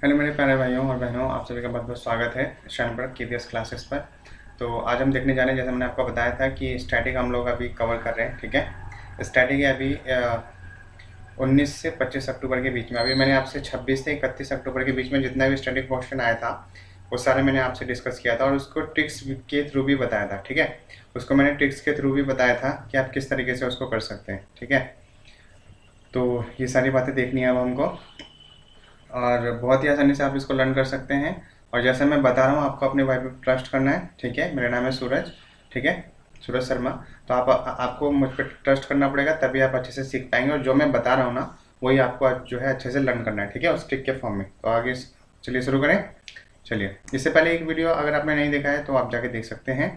Hello मेरे प्यारे भाइयों और बहनों, आप सभी का बहुत बहुत स्वागत है शरणबर्ग KPS क्लासेस पर। तो आज हम देखने जा रहे हैं, जैसे मैंने आपको बताया था कि स्टैटिक हम लोग अभी कवर कर रहे हैं। ठीक है, स्टैटिक है अभी 19 से 25 अक्टूबर के बीच में। अभी मैंने आपसे 26 से 31 अक्टूबर के बीच में जितना भी स्टैटिक क्वेश्चन आया था वो सारे मैंने आपसे डिस्कस किया था और उसको ट्रिक्स के थ्रू भी बताया था। ठीक है, उसको मैंने ट्रिक्स के थ्रू भी बताया था कि आप किस तरीके से उसको कर सकते हैं। ठीक है, तो ये सारी बातें देखनी है अब हमको और बहुत ही आसानी से आप इसको लर्न कर सकते हैं। और जैसे मैं बता रहा हूँ, आपको अपने भाई पे ट्रस्ट करना है। ठीक है, मेरा नाम है सूरज। ठीक है, सूरज शर्मा। तो आपको मुझ पर ट्रस्ट करना पड़ेगा, तभी आप अच्छे से सीख पाएंगे। और जो मैं बता रहा हूँ ना, वही आपको जो है अच्छे से लर्न करना है। ठीक है, उस ट्रिक के फॉर्म में। तो आगे चलिए शुरू करें। चलिए, इससे पहले एक वीडियो अगर आपने नहीं देखा है तो आप जाके देख सकते हैं।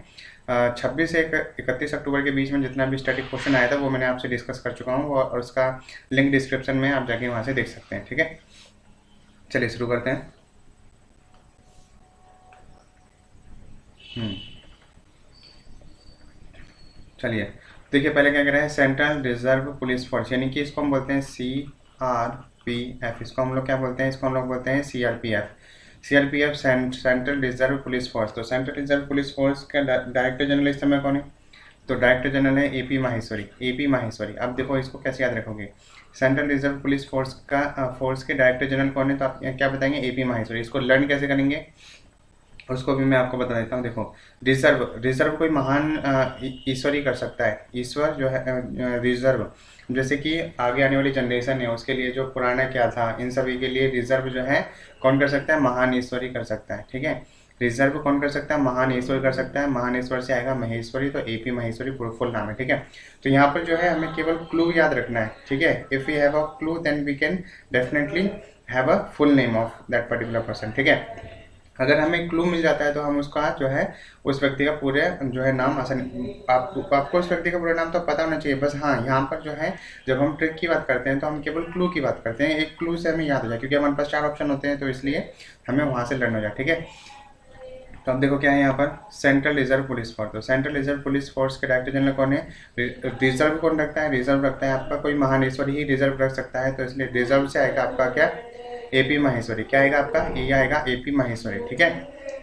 26 से 31 अक्टूबर के बीच में जितना भी स्टैटिक क्वेश्चन आया था वो मैंने आपसे डिस्कस कर चुका हूँ और उसका लिंक डिस्क्रिप्शन में आप जाके वहाँ से देख सकते हैं। ठीक है, चलिए शुरू करते हैं। चलिए देखिए, पहले क्या कह रहे हैं, सेंट्रल रिजर्व पुलिस फोर्स, यानी कि इसको हम बोलते हैं CRPF। इसको हम लोग क्या बोलते हैं, इसको हम लोग बोलते हैं CRPF central reserve police force. तो सेंट्रल रिजर्व पुलिस फोर्स का डायरेक्टर जनरल इस समय कौन है? तो डायरेक्टर जनरल है AP माहेश्वरी। अब देखो इसको कैसे याद रखोगे, सेंट्रल रिजर्व पुलिस फोर्स का फोर्स के डायरेक्टर जनरल कौन है, तो आप क्या बताएंगे? AP माहेश्वरी। इसको लर्न कैसे करेंगे उसको भी मैं आपको बता देता हूँ। देखो, रिजर्व कोई महान ईश्वर ही कर सकता है। ईश्वर जो है रिजर्व, जैसे कि आगे आने वाली जनरेशन है उसके लिए जो पुराना क्या था, इन सभी के लिए रिजर्व जो है कौन कर सकता है? महान ईश्वर ही कर सकता है। ठीक है, रिजर्व कौन कर सकता है? महान ईश्वर कर सकता है। महान ईश्वर से आएगा महेश्वरी, तो AP महेश्वरी फुल नाम है। ठीक है, तो यहाँ पर जो है हमें केवल क्लू याद रखना है। ठीक है, if you have a clue then we can definitely have a full name of that particular person. ठीक है, अगर हमें क्लू मिल जाता है तो हम उसका जो है उस व्यक्ति का पूरे जो है नाम आसानी, आपको उस व्यक्ति का पूरा नाम तो पता होना चाहिए। बस हाँ, यहाँ पर जो है जब हम ट्रिक की बात करते हैं तो हम केवल क्लू की बात करते हैं। एक क्लू से हमें याद हो जाए, क्योंकि हमारे पास 4 ऑप्शन होते हैं, तो इसलिए हमें वहाँ से लर्न हो जाए। ठीक है, तो अब देखो क्या है यहाँ पर, सेंट्रल रिजर्व पुलिस फोर्स। तो सेंट्रल रिजर्व पुलिस फोर्स के डायरेक्टर जनरल कौन है? रिजर्व कौन रखता है? रिजर्व रखता है आपका कोई महान ईश्वर ही रिजर्व रख सकता है, तो इसलिए रिजर्व से आएगा आपका क्या? AP माहेश्वरी। क्या आएगा आपका? ये आएगा AP माहेश्वरी। ठीक है,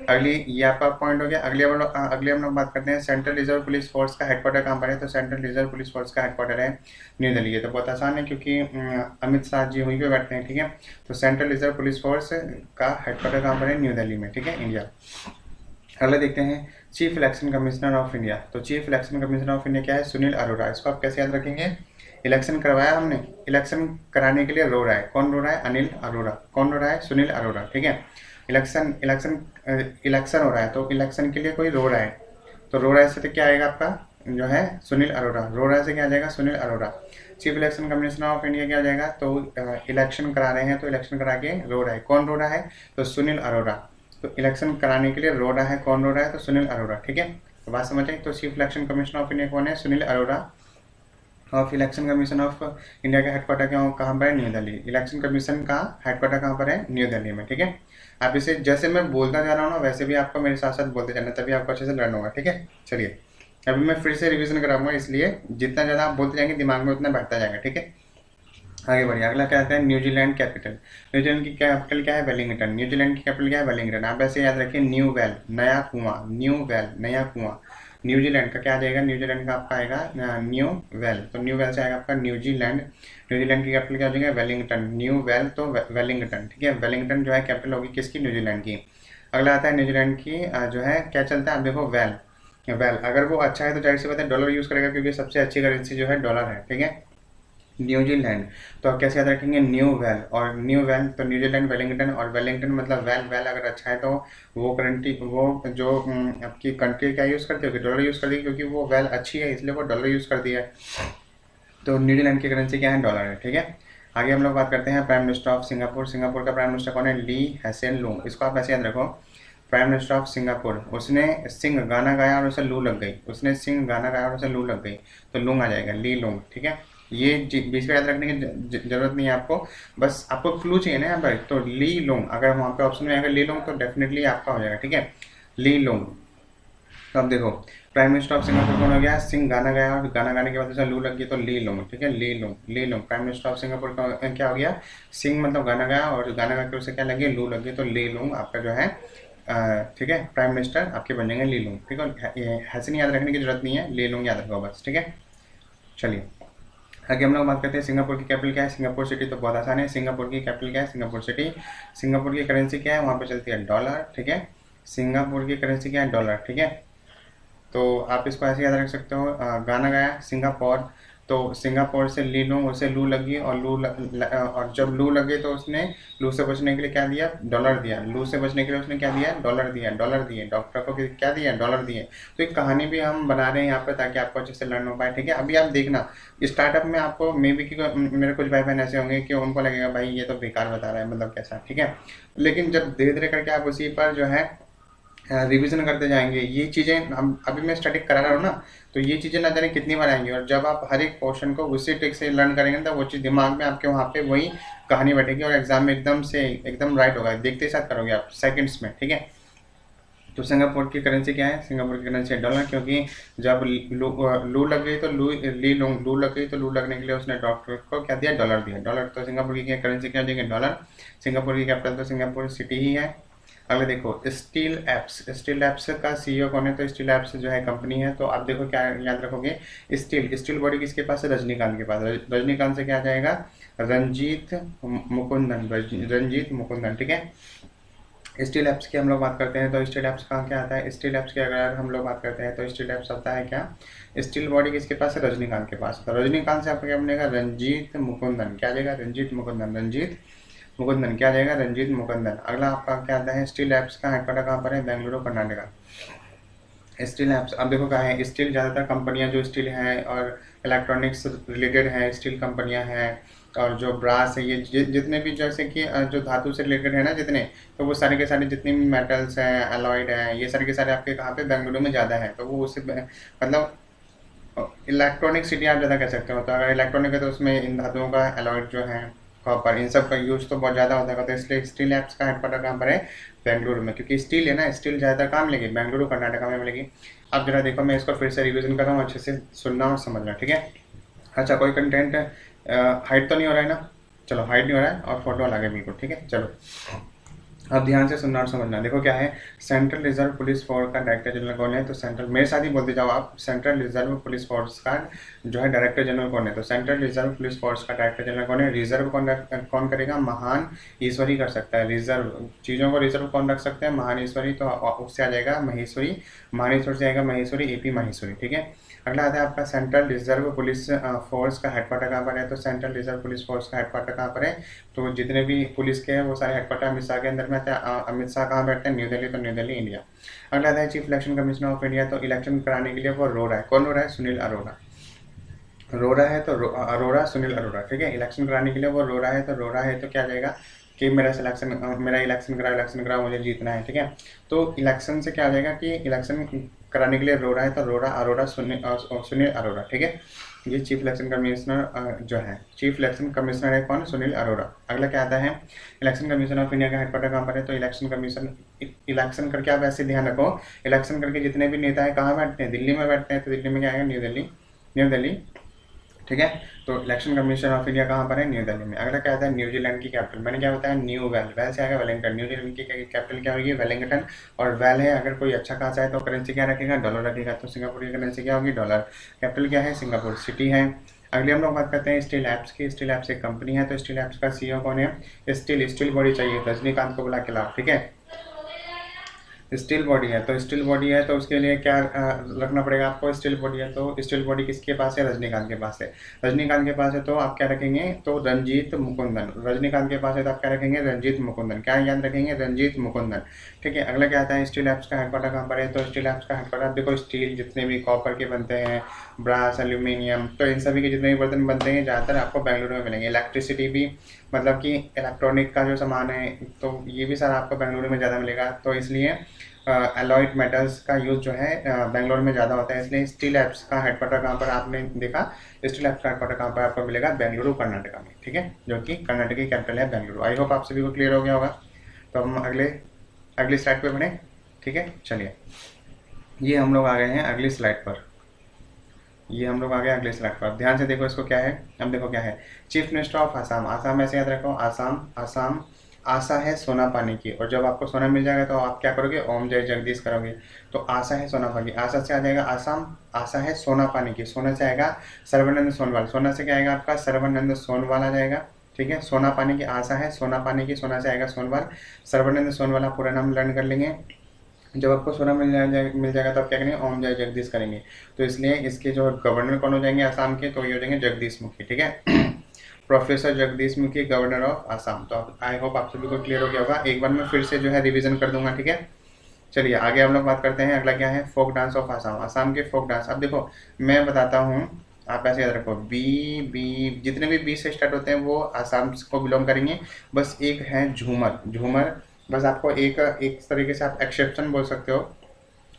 अगली ये आपका पॉइंट हो गया। अगले हम लोग बात करते हैं, सेंट्रल रिजर्व पुलिस फोर्स का हेडक्वार्टर कहाँ पर है? तो सेंट्रल रिजर्व पुलिस फोर्स का हेडक्वार्टर है न्यू दिल्ली। ये तो बहुत आसान है क्योंकि अमित शाह जी वहीं पे बैठते हैं। ठीक है, तो सेंट्रल रिजर्व पुलिस फोर्स का हेडक्वार्टर कहाँ पर है? न्यू दिल्ली में। ठीक है, इंडिया। अगला देखते हैं, chief election commissioner of India. तो chief election commissioner of India क्या है? सुनील अरोड़ा। इसको आप कैसे याद रखेंगे? इलेक्शन करवाया हमने, इलेक्शन कराने के लिए रो रहा है। कौन रो रहा है? अनिल अरोड़ा। कौन रो रहा है? सुनील अरोड़ा। ठीक है, इलेक्शन इलेक्शन इलेक्शन हो रहा है, तो इलेक्शन के लिए कोई रो रहा है, तो रो रहा है से तो क्या आएगा आपका जो है? सुनील अरोड़ा। रो रहा है से क्या आ जाएगा? Sunil Arora. Chief election commissioner of India क्या आ जाएगा? तो इलेक्शन करा रहे हैं, तो इलेक्शन करा के रो रहा है। कौन रो रहा है? तो सुनील अरोड़ा। तो इलेक्शन कराने के लिए रो रहा है, कौन रो रहा है? तो सुनील अरोड़ा। ठीक है, तो बात समझ आई। तो chief election commissioner of India कौन है? Sunil Arora. Of election commission of India का हेडक्वार्टर कहाँ पर है? न्यू दिल्ली। इलेक्शन कमीशन का हेडक्वार्टर कहाँ पर है? न्यू दिल्ली में। ठीक है, आप इसे जैसे मैं बोलता जा रहा हूँ ना, वैसे भी आपको मेरे साथ साथ बोलते जाना, तभी आपको अच्छे से लर्न होगा। ठीक है, चलिए अभी मैं फिर से रिवीजन कराऊंगा, इसलिए जितना ज़्यादा आप बोलते जाएंगे दिमाग में उतना बैठता जाएगा। ठीक है, आगे बढ़िए। अगला क्या आता है? New Zealand capital. न्यूजीलैंड की कैपिटल क्या है? वेलिंगटन। न्यूजीलैंड की कैपिटल क्या है? वेलिंगटन। आप ऐसे याद रखिए, न्यू वेल नया कुआं, न्यू वेल नया कुआं। न्यूजीलैंड का क्या आ जाएगा? न्यूजीलैंड का आपका आएगा न्यू वेल, तो न्यू वेल से आएगा आपका न्यूजीलैंड। न्यूजीलैंड की कैपिटल क्या हो जाएगा? वेलिंगटन। न्यू वेल तो वेलिंगटन। ठीक है, वेलिंगटन जो है कैपिटल होगी किसकी? न्यूजीलैंड की। अगला आता है न्यूजीलैंड की जो है क्या चलता है? आप देखो, वेल अगर वो अच्छा है तो जाहिर सी बात है डॉलर यूज़ करेगा, क्योंकि सबसे अच्छी करेंसी जो है डॉलर है। ठीक है, न्यूजीलैंड, तो आप कैसे याद रखेंगे? New well. और न्यू वेल तो न्यूजीलैंड वेलिंगटन, और वेलिंगटन मतलब वेल अगर अच्छा है तो वो करेंटी वो जो आपकी कंट्री क्या यूज़ करती होगी? डॉलर यूज़ करती है, क्योंकि वो वेल अच्छी है इसलिए वो डॉलर यूज़ करती है। तो न्यूजीलैंड की करेंसी क्या है? डॉलर है। ठीक है, आगे हम लोग बात करते हैं prime minister of Singapore. Singapore का प्राइम मिनिस्टर कौन है? ली हसेन लूंग। इसको आप ऐसे याद रखो, प्राइम मिनिस्टर ऑफ सिंगापुर। उसने सिंह गाना गाया और उसे लू लग गई। उसने सिंह गाना गाया और उसे लू लग गई, तो लूंग आ जाएगा, ली लूंग। ठीक है, ये बीच में याद रखने की जरूरत नहीं है आपको, बस आपको क्लू चाहिए ना यहाँ पर। तो ली लोंग, अगर वहाँ पे ऑप्शन में आएगा ली लोंग तो डेफिनेटली आपका हो जाएगा। ठीक है, ली लोंग। तो अब देखो, प्राइम मिनिस्टर ऑफ सिंगापुर कौन हो गया? सिंह। गाना गाया और गाना गाने के बाद उसे लू लग गई तो ली लूंग, ठीक है, Lee Loong, Lee Loong. Prime minister of Singapore का क्या हो गया? सिंह मतलब गाना गाया और गाना गा के उसे क्या लगी? लू लग गई तो ली लूंग आपका जो है ठीक है प्राइम मिनिस्टर आपके बन जाएंगे ली लूंग, ठीक है। ये हैसिन याद रखने की जरूरत नहीं है, ली लूंग याद रखो बस, ठीक है। चलिए आगे हम लोग बात करते हैं सिंगापुर की कैपिटल क्या है? Singapore city. तो बहुत आसान है, सिंगापुर की कैपिटल क्या है? Singapore city. सिंगापुर की करेंसी क्या है? वहाँ पे चलती है डॉलर, ठीक है। सिंगापुर की करेंसी क्या है? डॉलर, ठीक है। तो आप इसको ऐसे याद रख सकते हो, गाना गाया सिंगापुर, तो सिंगापुर से ली लूँ, उसे लू लगी और और जब लू लगे तो उसने लू से बचने के लिए क्या दिया? डॉलर दिया। लू से बचने के लिए उसने क्या दिया? डॉलर दिया, डॉलर दिए। डॉक्टर को क्या दिया? डॉलर दिए। तो एक कहानी भी हम बना रहे हैं यहाँ पर ताकि आपको अच्छे से लर्न हो पाए, ठीक है। अभी आप देखना स्टार्टअप में आपको मे बी कि मेरे कुछ भाई बहन ऐसे होंगे कि उनको लगेगा भाई ये तो बेकार बता रहा है, मतलब कैसा, ठीक है। लेकिन जब धीरे धीरे करके आप उसी पर जो है रिवीजन करते जाएंगे, ये चीज़ें हम अभी मैं स्टडी करा रहा हूँ ना, तो ये चीज़ें ना जाने कितनी बार आएंगी, और जब आप हर एक पोर्शन को उसी ट्रिक से लर्न करेंगे तो वो चीज़ दिमाग में आपके वहाँ पे वही कहानी बैठेगी और एग्जाम में एकदम राइट होगा, देखते ही साथ करोगे आप सेकंड्स में, ठीक है। तो सिंगापुर की करेंसी क्या है? सिंगापुर की करेंसी है डॉलर, क्योंकि जब लू लग गई तो लू लग गई तो लू लगने के लिए उसने डॉक्टर को क्या दिया? डॉलर दिया, डॉलर। तो सिंगापुर की करेंसी क्या हो जाएगी? डॉलर। सिंगापुर की कैपिटल तो सिंगापुर सिटी ही है। अगले देखो स्टील एप्स। स्टील एप्स का सीईओ कौन है? तो स्टील एप्स जो है कंपनी है। तो आप देखो क्या याद रखोगे? स्टील बॉडी किसके पास है? रजनीकांत के पास। रजनीकांत से क्या आ जाएगा? रंजीत मुकुंदन, रंजीत मुकुंदन, ठीक है। स्टील एप्स की हम लोग बात करते हैं तो स्टील एप्स कहाँ क्या आता है? स्टील एप्स की अगर हम लोग बात करते हैं तो स्टील एप्स आता है क्या? स्टील बॉडी किसके पास है? रजनीकांत के पास। तो रजनीकांत से आपका क्या बनेगा? रंजीत मुकुंदन। क्या जाएगा? रंजीत मुकुंदन, रंजीत मुकुंदन। क्या जाएगा? रंजीत मुकुंदन। अगला आपका क्या आता है? स्टील एप्स का हेडक्वार्टर कहाँ पर है? बेंगलुरु, कर्नाटका। स्टील एप्स अब देखो क्या है, स्टील ज़्यादातर कंपनियां जो स्टील हैं और इलेक्ट्रॉनिक्स रिलेटेड हैं, स्टील कंपनियां हैं, और जो ब्रास है, ये जितने भी जैसे कि जो धातु से रिलेटेड है ना जितने, तो वो सारे के सारे जितने भी मेटल्स हैं, एलॉयड हैं, ये सारे के सारे आपके कहाँ पे? बेंगलुरु में ज़्यादा है। तो वो उससे मतलब इलेक्ट्रॉनिक सिटी आप ज़्यादा कह सकते हो। तो अगर इलेक्ट्रॉनिक है तो उसमें इन धातुओं का एलॉयड जो है, कॉपर, इन सब का यूज तो बहुत ज़्यादा होता है। तो इसलिए स्टील एप्स का हेडक्वार्टर कहाँ पर है? बेंगलुरु में, क्योंकि स्टील है ना, स्टील ज़्यादातर कहाँ मिलेगी? बेंगलुरु, कर्नाटका में मिलेगी। अब जरा देखो, मैं इसको फिर से रिविजन कर रहा हूँ, अच्छे से सुनना और समझना, ठीक है। अच्छा, कोई कंटेंट हाइड तो नहीं हो रहा है ना? चलो, हाइड नहीं हो रहा है और फोटो अलग है बिल्कुल, ठीक है। चलो अब ध्यान से सुनना और समझना। देखो क्या है, सेंट्रल रिजर्व पुलिस फोर्स का डायरेक्टर जनरल कौन है? तो सेंट्रल, मेरे साथ ही बोलते जाओ आप, सेंट्रल रिजर्व पुलिस फोर्स का जो है डायरेक्टर जनरल कौन है? तो सेंट्रल रिजर्व पुलिस फोर्स का डायरेक्टर जनरल कौन है? रिजर्व कौन करेगा? महान ईश्वरी कर सकता है। रिजर्व चीज़ों को रिजर्व कौन रख सकता है? महान ईश्वरी। तो उससे आ जाएगा महेश्वरी, महानेश्वर से आएगा महेश्वरी, एपी महेश्वरी, ठीक है। अगला आता है आपका सेंट्रल रिजर्व पुलिस फोर्स का हेडक्वार्टर कहाँ पर है? तो सेंट्रल रिजर्व पुलिस फोर्स का हेडक्वार्टर कहाँ पर है? तो जितने भी पुलिस के हैं वो सारे हेडक्वार्टर अमित शाह के अंदर में आते हैं। अमित शाह कहाँ बैठते हैं? न्यू दिल्ली। तो न्यू दिल्ली, इंडिया। अगला आता है chief election commissioner of India. तो इलेक्शन कराने के लिए वो रो रहा है। कौन रो रहा है? सुनील अरोड़ा। रो रहा है तो अरोड़ा, सुनील अरोड़ा, ठीक है। इलेक्शन कराने के लिए वो रो रहा है तो क्या जाएगा कि मेरा इलेक्शन करा, मुझे जीतना है, ठीक है। तो इलेक्शन से क्या आ जाएगा कि इलेक्शन कराने के लिए रो रहा है तो अरोड़ा, सुनील अरोड़ा, ठीक है। ये चीफ इलेक्शन कमिश्नर जो है, चीफ इलेक्शन कमिश्नर है कौन? सुनील अरोड़ा। अगला क्या आता है, इलेक्शन कमीशन ऑफ इंडिया का हेडक्वार्टर कहाँ पर है? तो इलेक्शन करके आप ऐसे ध्यान रखो, इलेक्शन करके जितने भी नेता है कहाँ बैठते हैं? दिल्ली में बैठते हैं। तो दिल्ली में क्या आएगा? न्यू दिल्ली, न्यू दिल्ली, ठीक है। तो इलेक्शन कमीशन ऑफ इंडिया कहाँ पर है? न्यू दिल्ली में। अगला क्या आता है, न्यूजीलैंड की कैपिटल, मैंने क्या बताया? न्यू वेल, वेल से आएगा वेलिंगटन। न्यूजीलैंड की कैपिटल क्या होगी? वेलिंगटन। और वेल है, अगर कोई अच्छा खासा है तो करेंसी क्या रखेगा? डॉलर रखेगा। तो सिंगापुर की करेंसी क्या होगी? डॉलर। कैपिटल क्या है? सिंगापुर सिटी है। अगले हम लोग बात करते हैं स्टील एप्स की। स्टील एप्स एक कंपनी है। तो स्टील एप्स का सीईओ कौन है? स्टील बॉडी चाहिए, रजनीकांत को बुला के लाओ, ठीक है। स्टील बॉडी है तो उसके लिए क्या रखना पड़ेगा आपको? स्टील बॉडी है तो स्टील बॉडी किसके पास है? रजनीकांत के पास है। रजनीकांत के पास है तो आप क्या रखेंगे? तो रंजीत मुकुंदन। रजनीकांत के पास है तो आप क्या रखेंगे? रंजीत मुकुंदन। क्या याद रखेंगे? रंजीत मुकुंदन, ठीक है। अगला क्या आता है, स्टील एप्स का हेडक्वार्टर कहाँ पर है? तो स्टील एप्स का हेडक्वार्टर, देखो स्टील जितने भी कॉपर के बनते हैं, ब्रास, एल्यूमिनियम, तो इन सभी के जितने भी बर्तन बनते हैं ज़्यादातर आपको बेंगलुरु में मिलेंगे। इलेक्ट्रिसिटी भी, मतलब कि इलेक्ट्रॉनिक का जो सामान है तो ये भी सारा आपको बेंगलुरु में ज़्यादा मिलेगा। तो इसलिए एलॉयड मेटल्स का यूज़ जो है बेंगलोर में ज़्यादा होता है। इसलिए स्टील एप्स का हेडक्वार्टर कहाँ पर आपने देखा? स्टील एप्स का हेडक्वार्टर कहाँ पर आपको मिलेगा? बेंगलुरु, कर्नाटका में, ठीक है, जो कि कर्नाटक की कैपिटल है बेंगलुरु। आई होप आप सभी को क्लियर हो गया होगा। तो हम अगली स्लाइड पे बढ़े, ठीक है, चलिए। ये हम लोग आ गए हैं अगली स्लाइड पर। ये हम लोग आ गए अगले स्लाइड पर। ध्यान से देखो इसको क्या है। अब देखो क्या है, chief minister of Assam. Assam ऐसे याद रखो, आसाम। आसाम आशा है सोना पाने की, और जब आपको सोना मिल जाएगा तो आप क्या करोगे, ओम जय जगदीश करोगे। तो आशा है सोना पाने की, आशा से आ जाएगा आसाम। आशा है सोना पाने की, सोना से आएगा सर्बानंद सोनवाल। सोना से क्या आएगा आपका, सर्बानंद सोनवाल आ जाएगा। ठीक है, सोना पाने की आशा है सोना पाने की, सोना से आएगा सोनवाल। सर्बानंद सोनवाल आप पूरा नाम लर्न कर लेंगे। जब आपको सोना मिल जाएगा तो आप क्या करेंगे, ओम जय जगदीश करेंगे। तो इसलिए इसके जो गवर्नर कौन हो जाएंगे आसाम के, तो ये हो जाएंगे जगदीश मुखी। ठीक है professor Jagdish Mukhi, governor of Assam. तो आई होप आप सभी को क्लियर हो गया होगा। एक बार मैं फिर से जो है रिवीजन कर दूंगा। ठीक है, चलिए आगे हम लोग बात करते हैं। अगला क्या है, folk dance of Assam. Assam के फोक डांस। अब देखो मैं बताता हूँ, आप ऐसे याद रखो, बी जितने भी बी से स्टार्ट होते हैं वो आसाम को बिलोंग करेंगे। बस एक है झूमर। झूमर बस आपको एक एक तरीके से आप एक्सेप्शन बोल सकते हो।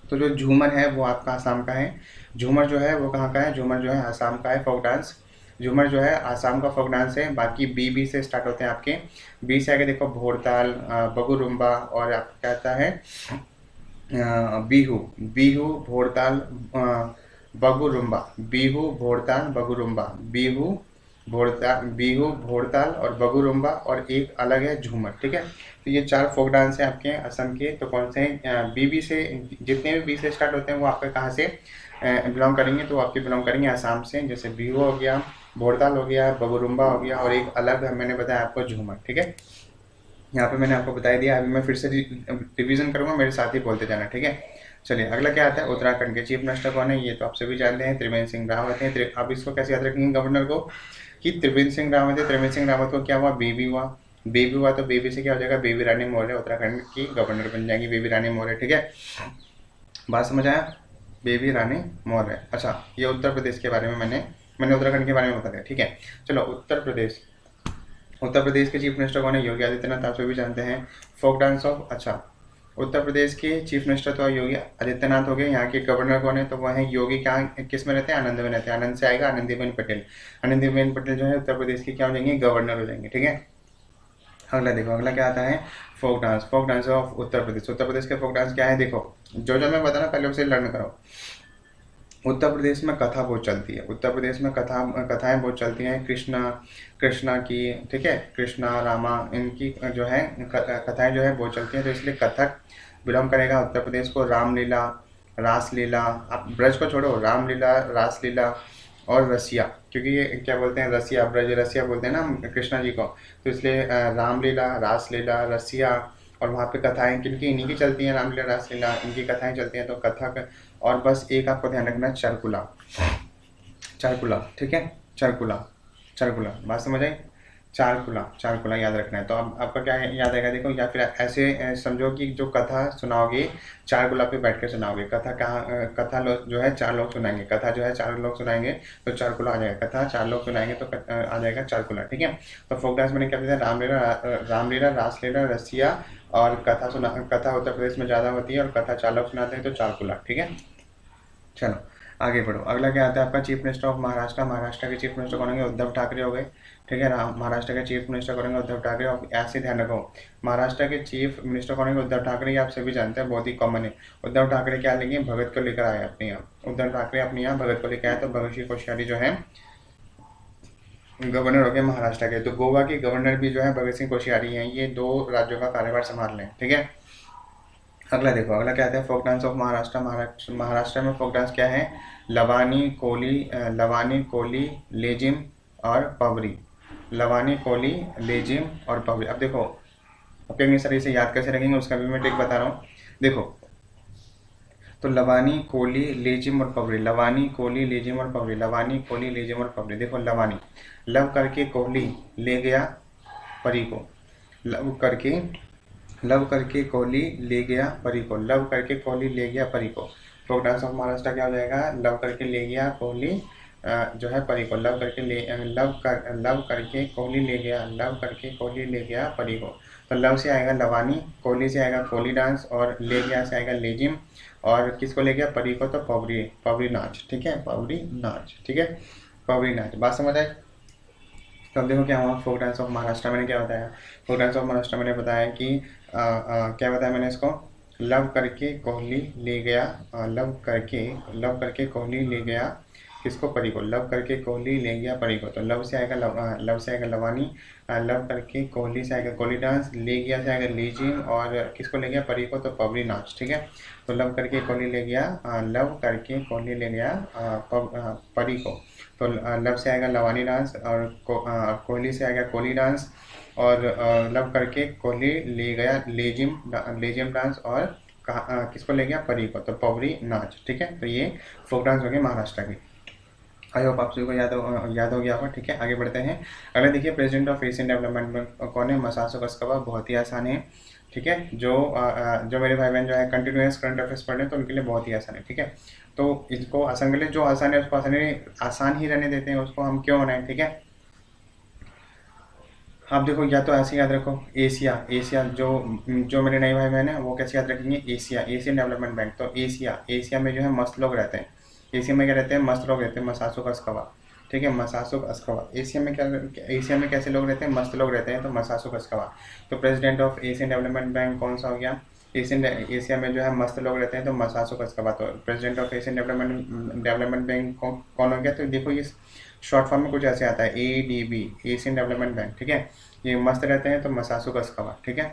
तो जो झूमर है वो आपका आसाम का है। झूमर जो है वो कहाँ का है, झूमर जो है आसाम का है फोक डांस। झूमर जो है आसाम का फोक डांस है। बाकी बी से स्टार्ट होते हैं आपके। बी से आगे देखो भोरताल, बगुरुम्बा, और आपका कहता है बिहू। बिहू, भोरताल, बगुरुम्बा। बिहू, भोरताल, बगुरुम्बा। बिहू, भोरताल और बगुरुम्बा, और एक अलग है झूमर। ठीक है, तो ये 4 फोक डांस है आपके असम के। तो कौन से हैं, बी से जितने भी बी से स्टार्ट होते हैं वो आपके कहाँ से बिलोंग करेंगे, तो आपके बिलोंग करेंगे आसाम से। जैसे बिहू हो गया, भोरताल हो गया, बगुरुम्बा हो गया, और एक अलग मैंने बताया आपको झूमर। ठीक है, यहाँ पे मैंने आपको बता दिया। अभी मैं फिर से रिवीजन करूंगा, मेरे साथ ही बोलते जाना। ठीक है, चलिए अगला क्या आता है, उत्तराखंड के चीफ मिनिस्टर कौन है, ये तो आप सभी जानते हैं, त्रिवेंद्र सिंह रावत है। अब इसको कैसे याद रखेंगे गवर्नर को, कि त्रिवेंद्र सिंह रावत है। त्रिवेंद्र सिंह रावत को क्या हुआ, बेबी हुआ। बेबी हुआ तो बेबी से क्या हो जाएगा, बेबी रानी मौर्य उत्तराखंड की गवर्नर बन जाएंगी, बेबी रानी मौर्य। ठीक है, बात समझ आया, बेबी रानी मौर्य। अच्छा, ये उत्तर प्रदेश के बारे में मैंने उत्तराखंड के बारे में बता दिया। ठीक है, चलो उत्तर प्रदेश। उत्तर प्रदेश के चीफ मिनिस्टर कौन है, योगी आदित्यनाथ, आप सभी जानते हैं। फोक डांस ऑफ, अच्छा उत्तर प्रदेश के चीफ मिनिस्टर तो योगी आदित्यनाथ हो गए। यहाँ के गवर्नर कौन है, तो वह है योगी। क्या किस में रहते हैं, आनंद में रहते हैं। आनंद से आएगा आनंदीबेन पटेल। आनंदीबेन पटेल जो है उत्तर प्रदेश की क्या हो जाएंगे, गवर्नर हो जाएंगे। ठीक है, अगला देखो, अगला क्या आता है, folk dance. Folk dance of Uttar Pradesh. Uttar Pradesh के फोक डांस क्या है, देखो जो मैं बता रहा पहले उसे लर्न करो। उत्तर प्रदेश में कथा बहुत चलती है। उत्तर प्रदेश में कथाएं बहुत चलती हैं, कृष्णा की। ठीक है, कृष्णा, रामा, इनकी जो है कथाएं जो है बहुत चलती हैं। तो इसलिए कथक बिलोंग करेगा उत्तर प्रदेश को। रामलीला, रासलीला, आप ब्रज को छोड़ो, रामलीला, रासलीला और रसिया, क्योंकि ये क्या बोलते हैं, रसिया, ब्रज रसिया बोलते हैं ना कृष्णा जी को। तो इसलिए रामलीला, रासलीला, रसिया, और वहाँ पे कथाएं किनकी, इन्हीं की चलती हैं। रामलीला, रासलीला, इनकी कथाएं चलती हैं। तो कथक, और बस एक आपको ध्यान रखना, चरकुला। चरकुला, ठीक है, चरकुला। चरकुला, बात समझ आई, चारकुला। चारकुला याद रखना है। तो अब आपका क्या याद आएगा, देखो, या फिर ऐसे समझो कि जो कथा सुनाओगे, चारकुला पे बैठ कर सुनाओगे। कथा कहाँ, कथा लोग जो है 4 लोग सुनाएंगे। कथा जो है 4 लोग सुनाएंगे तो चारकुला आ जाएगा। कथा 4 लोग सुनाएंगे तो आ जाएगा चारकुला। ठीक है, तो फोक डांस मैंने क्या बताया, रामलीला, रासलीला, रसिया, और कथा उत्तर प्रदेश में ज़्यादा होती है, और कथा 4 लोग सुनाते हैं तो चारकुला। ठीक है, चलो आगे बढ़ो। अगला क्या आता है आपका, chief minister of Maharashtra. Maharashtra के चीफ मिनिस्टर कौन होंगे, उद्धव ठाकरे हो गए। ठीक है, महाराष्ट्र के चीफ मिनिस्टर कौन होंगे, उद्धव ठाकरे। और ऐसे ध्यान रखो, महाराष्ट्र के चीफ मिनिस्टर कौन होंगे, उद्धव ठाकरे। ये आप सभी जानते हैं, बहुत ही कॉमन है। उद्धव ठाकरे क्या लेंगे, भगत को लेकर आए अपने यहाँ। उद्धव ठाकरे अपने यहाँ भगत को लेकर आए, तो भगत सिंह कोश्यारी जो है गवर्नर हो गए महाराष्ट्र के। तो गोवा के गवर्नर भी जो है भगत सिंह कोश्यारी हैं। ये 2 राज्यों का कार्यभार संभाल लें। ठीक है, अगला देखो, अगला क्या आता है, folk dance of Maharashtra. Maharashtra में फोक डांस क्या है, लवानी, कोली, लेजिम और पवरी। लवानी, कोली, लेजिम और पवरी। अब देखो, अपने सर इसे याद कैसे रखेंगे उसका भी मैं ट्रिक बता रहा हूँ। देखो, तो लवानी, कोली, लेजिम और पवरी। लवानी, कोली, लेजिम और पवरी। लवानी, कोली, लेजिम और पवरी। देखो, लवानी, लव करके कोहली ले गया परी को। लव करके कोहली ले गया परी को। लव करके कोहली ले गया परी को। फोक डांस ऑफ महाराष्ट्र क्या हो जाएगा, लव करके ले गया कोहली जो है परी को। लव करके कोहली ले गया, लव करके कोहली ले गया परी को। तो लव से आएगा लवानी, कोहली से आएगा कोहली डांस, और ले गया से आएगा लेजिम, और किसको ले गया, परी को, तो पवरी नाच। ठीक है, पवरी नाच। ठीक है, पवरी नाच, बात समझ आए। तो अब देखो क्या हुआ, फोक डांस ऑफ महाराष्ट्र मैंने क्या बताया। फोक डांस ऑफ महाराष्ट्र मैंने बताया कि क्या बताया मैंने इसको, लव करके कोहली ले गया, लव करके कोहली ले गया किसको, परी को। लव करके कोहली ले गया परी को, तो लव से आएगा लव से आएगा लवानी, लव करके कोहली से आएगा कोहली डांस, ले गया से आएगा लीजिंग, और किसको ले गया, परी को, तो पबरी नाच। ठीक है, तो लव करके कोहली ले गया, लव करके कोहली ले गया परी को, तो लव से आएगा लवानी डांस, और कोहली से आएगा कोहली डांस, और लव करके कोहली ले गया लेजिम डांस, और किसको ले गया, परी को, तो पवरी नाच। ठीक है, तो ये फोक डांस हो गए महाराष्ट्र की। आई होप आप सभी को याद हो गया होगा। ठीक है, आगे बढ़ते हैं। अगला देखिए, president of Asian development bank कौन है, मसासो कस्कवा। बहुत ही आसान है। ठीक है, जो मेरे भाई बहन जो है कंटिन्यूस करंट अफेयर्स पढ़ रहे हैं तो उनके लिए बहुत ही आसान है। ठीक है, तो इसको आसान के लिए जो आसान है उसको आसान ही रहने देते हैं, उसको हम क्यों बनाएं। ठीक है, आप देखो, या तो ऐसे याद रखो एशिया जो मेरे नए भाई बहन है वो कैसे याद रखेंगे, एशियन डेवलपमेंट बैंक। तो एशिया में जो है मस्त लोग रहते हैं। एशिया में क्या रहते हैं, मस्त लोग रहते हैं, मसासो कस्कवा। ठीक है, मसासो कस्कवा। एशिया में कैसे लोग रहते हैं, मस्त लोग रहते हैं, तो मसासो कस्कवा। तो president of Asian development bank कौन सा हो गया, एशिया में जो है मस्त लोग रहते हैं, तो मसासो कस्कवा। तो president of Asian development bank कौन हो गया, तो देखो ये शॉर्ट फॉर्म में कुछ ऐसे आता है, ADB, एशियन डेवलपमेंट बैंक। ठीक है, ये मस्त रहते हैं, तो मसासो कस्कवा। ठीक है,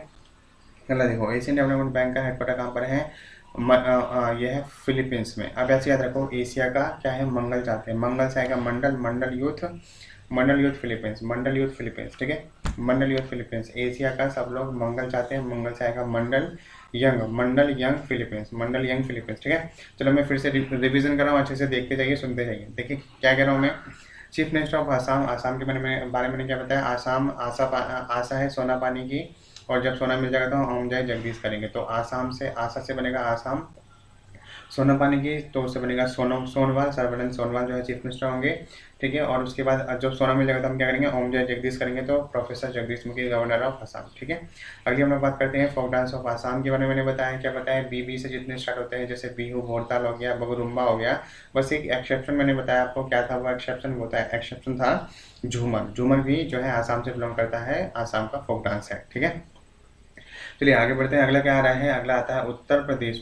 अगला देखो, एशियन डेवलपमेंट बैंक का हेडक्वार्टर कहाँ पर है, यह है फिलीपींस में। अब ऐसे याद रखो, एशिया का क्या है, मंगल चाहते हैं, मंगल से आएगा मंडल यूथ फिलीपींस। ठीक है, मंडल यूथ फिलीपींस। एशिया का सब लोग मंगल चाहते हैं, मंगल से आएगा मंडल यंग फिलीपींस। ठीक है, चलो मैं फिर से रिवीजन कर रहा हूँ, अच्छे से देखते जाइए, सुनते जाइए। देखिए क्या कह रहा हूँ मैं। चीफ मिनिस्टर ऑफ आसाम के बारे में मैंने क्या बताया, आशा है सोना पानी की, और जब सोना मिल जाएगा तो हम जाए जगदीश करेंगे। तो आशा से बनेगा आसाम, सोना पानी की तो उससे बनेगा सोनवाल, सर्बानंद सोनवाल जो है चीफ मिनिस्टर होंगे। ठीक है, और उसके बाद जब सोना मिल जाएगा तो हम क्या करेंगे, ओम जय जगदीश करेंगे, तो professor Jagdish Mukhi, governor of Assam. ठीक है, अगली हम लोग बात करते हैं फोक डांस ऑफ आसाम के बारे में। मैंने बताया, क्या बताया, बीबी से जितने स्टार्ट होते हैं, जैसे बिहू, भोरताल हो गया, बगरुम्बा हो गया। बस एक एक्सेप्शन मैंने बताया आपको, क्या था वो एक्सेप्शन था झूमर भी जो है आसाम से बिलोंग करता है, आसाम का फोक डांस है। ठीक है, चलिए आगे बढ़ते हैं। अगला क्या आ रहा है, अगला आता है उत्तर प्रदेश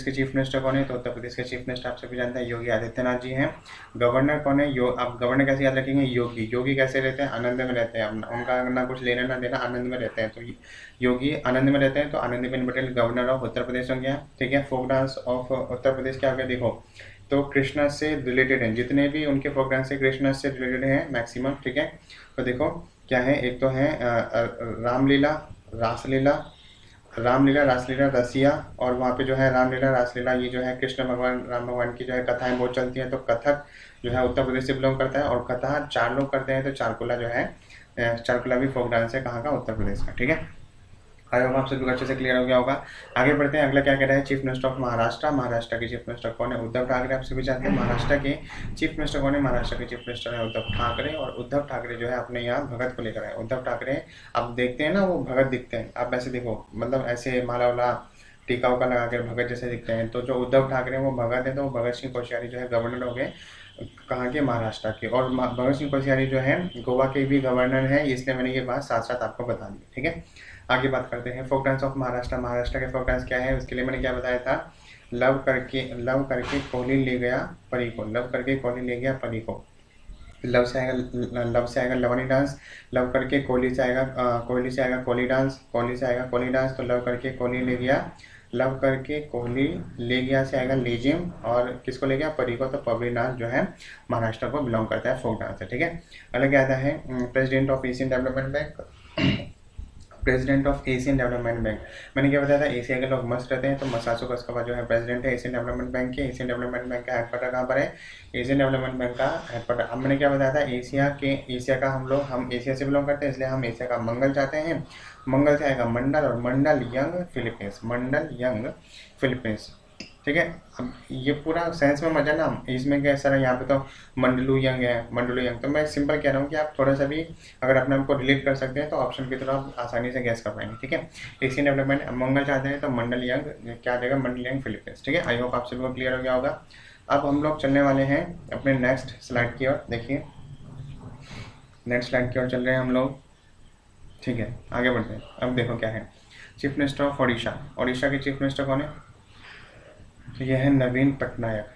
के चीफ मिनिस्टर कौन है, तो उत्तर प्रदेश के चीफ मिनिस्टर आप सभी जानते हैं योगी आदित्यनाथ जी हैं। गवर्नर कौन है, आप गवर्नर कैसे याद रखेंगे, योगी कैसे रहते हैं, आनंद में रहते हैं, उनका ना कुछ लेना ना देना, आनंद में रहते हैं, तो योगी आनंद में रहते हैं, तो आनंदीबेन पटेल गवर्नर ऑफ उत्तर प्रदेश हो गया। ठीक है, फोक डांस ऑफ उत्तर प्रदेश क्या हो गया, देखो तो कृष्णा से रिलेटेड हैं, जितने भी उनके फोक डांस है कृष्णा से रिलेटेड हैं मैक्सिमम। ठीक है, तो देखो क्या है, एक तो है रामलीला रासलीला रसिया, और वहाँ पे जो है रामलीला रासलीला, ये जो है कृष्ण भगवान राम भगवान की जो है कथाएं बहुत चलती हैं। तो कथक जो है उत्तर प्रदेश से बिलोंग करता है, और कथा 4 लोग करते हैं, तो चारकुला जो है चारकुला भी फोक डांस है, कहाँ का, उत्तर प्रदेश का। ठीक है, आई होप आप सभी को अच्छे से क्लियर हो गया होगा। आगे बढ़ते हैं, अगला क्या कह रहा है, चीफ मिनिस्टर ऑफ महाराष्ट्र के चीफ मिनिस्टर कौन है, उद्धव ठाकरे। आप सभी जानते हैं महाराष्ट्र के चीफ मिनिस्टर कौन है, महाराष्ट्र के चीफ मिनिस्टर है उद्धव ठाकरे। और उद्धव ठाकरे जो है अपने यहाँ भगत को लेकर आए। उद्धव ठाकरे आप देखते हैं ना, वो भगत दिखते हैं, आप ऐसे देखो, मतलब ऐसे माला वाला टीका उका लगा कर भगत जैसे दिखते हैं। तो जो उद्धव ठाकरे वो भगत है, तो भगत सिंह कोश्यारी जो है गवर्नर हो गए, कहाँ के, महाराष्ट्र के। और भगत सिंह कोश्यारी जो है गोवा के भी गवर्नर है, इसलिए मैंने ये बात साथ साथ आपको बता दी। ठीक है, आगे बात करते हैं, फोक डांस ऑफ महाराष्ट्र के फोक डांस क्या है, उसके लिए मैंने क्या बताया था, लव करके कोहली ले गया परी को, लव से आएगा लवनी डांस, लव करके कोहली से आएगा कोहली डांस, तो लव करके कोहली ले गया से आएगा लेजिम, और किसको ले गया, परी को, तो पबरी नाच जो है महाराष्ट्र को बिलोंग करता है, फोक डांस है। ठीक है, अलग क्या आता है, president of Asian development bank. मैंने क्या बताया था, एशिया के लोग मस्त रहते हैं, तो मसासो कस्कवा जो है प्रेसिडेंट है एशियन डेवलपमेंट बैंक का हेडक्वार्टर कहाँ पर है, एशियन डेवलपमेंट बैंक का हेडक्वार्टर। अब मैंने क्या बताया था, एशिया का हम एशिया से बिलोंग करते हैं, इसलिए हम एशिया का मंगल चाहते हैं, मंगल से आएगा मंडल, और मंडल यंग फिलीपींस। ठीक है, अब ये पूरा साइंस में मजा ना, इसमें क्या सर यहाँ पे तो मंडलू यंग, तो मैं सिंपल कह रहा हूँ कि आप थोड़ा सा भी अगर अपने आप को रिलेट कर सकते हैं तो ऑप्शन की तरह आप आसानी से गैस कर पाएंगे। ठीक है, एशियन डेवलपमेंट मंगल चाहते हैं, तो मंडल यंग क्या देगा, मंडल यंग फिलीपींस। ठीक है, आई होप आप सभी को क्लियर हो गया होगा। अब हम लोग चलने वाले हैं अपने नेक्स्ट स्लाइड की ओर। देखिए, नेक्स्ट स्लाइड की ओर चल रहे हैं हम लोग। ठीक है, आगे बढ़ते हैं। अब देखो क्या है, chief minister of Odisha, Odisha के चीफ मिनिस्टर कौन है? तो यह है नवीन पटनायक।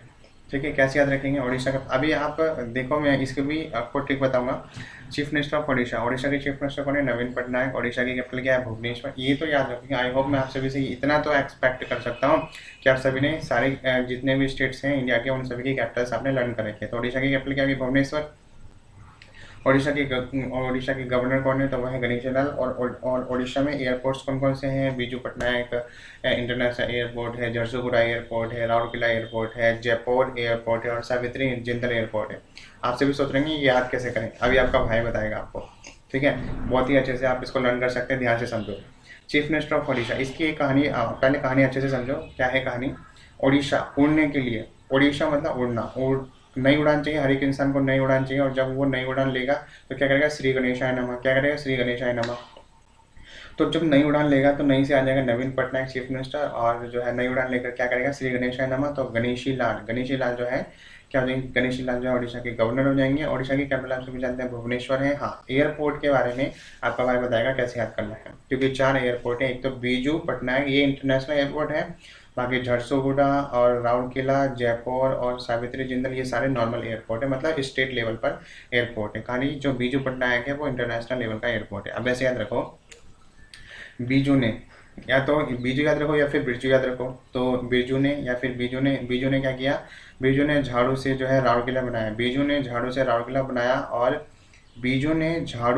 ठीक है, कैसे याद रखेंगे ओडिशा का? अभी आप देखो, मैं इसके भी आपको ट्रिक बताऊंगा। Chief minister of Odisha, Odisha के चीफ मिनिस्टर कौन है? नवीन पटनायक। ओडिशा की कैपिटल क्या है? भुवनेश्वर। ये तो याद रखेंगे। आई होप मैं आप सभी से इतना तो एक्सपेक्ट कर सकता हूँ कि आप सभी ने सारे जितने भी स्टेट्स हैं इंडिया के, उन सभी की कैपिटल्स आपने लर्न कर रखे हैं। तो ओडिशा की कैपिटल क्या है? भुवनेश्वर। ओडिशा के गवर्नर कौन है? तो वह है गणेशी लाल। और ओडिशा में एयरपोर्ट्स कौन कौन से हैं? बीजू पटनायक इंटरनेशनल एयरपोर्ट है, झरसुगुड़ा एयरपोर्ट है, राउरकेला एयरपोर्ट है, जयपुर एयरपोर्ट है और सावित्री जिंदल एयरपोर्ट है। आप सभी सोच रहे हैं ये याद कैसे करें? अभी आपका भाई बताएगा आपको। ठीक है, बहुत ही अच्छे से आप इसको लर्न कर सकते हैं। ध्यान से समझो। चीफ मिनिस्टर ऑफ ओडिशा, इसकी एक कहानी, पहले कहानी अच्छे से समझो। क्या है कहानी? ओडिशा उड़ने के लिए, ओडिशा मतलब उड़ना, नई उड़ान चाहिए। हर एक इंसान को नई उड़ान चाहिए। और जब वो नई उड़ान लेगा तो क्या करेगा? श्री गणेशाय नमः। क्या करेगा? श्री गणेशाय नमः। तो जब नई उड़ान लेगा तो नई से आ जाएगा नवीन पटनायक चीफ मिनिस्टर, और जो है नई उड़ान लेकर क्या करेगा? श्री गणेशाय नमः। तो गणेशी लाल जो है क्या हो जाएंगे? गणेशी लाल जो है ओडिशा के गवर्नर हो जाएंगे। ओडिशा की कैपिटल आप सभी जानते हैं भुवनेश्वर है। हाँ, एयरपोर्ट के बारे में आपका भाई बताएगा कैसे याद करना है, क्योंकि 4 एयरपोर्ट है। एक तो बीजू पटनायक, ये इंटरनेशनल एयरपोर्ट है। बाकी झरसुगुड़ा और राउरकेला, जयपुर और सावित्री जिंदल ये सारे नॉर्मल एयरपोर्ट है, मतलब स्टेट लेवल पर एयरपोर्ट है। खाली जो बीजू पटनायक है वो इंटरनेशनल लेवल का एयरपोर्ट है। अब ऐसे याद रखो, बीजू ने, या तो बीजू याद रखो या फिर बिरजू याद रखो। तो बीजू ने या फिर बीजू ने क्या किया? बीजू ने झाड़ू से जो है राउरकेला बनाया। बीजू ने झाड़ू से राउरकेला बनाया। और बीजू ने क्या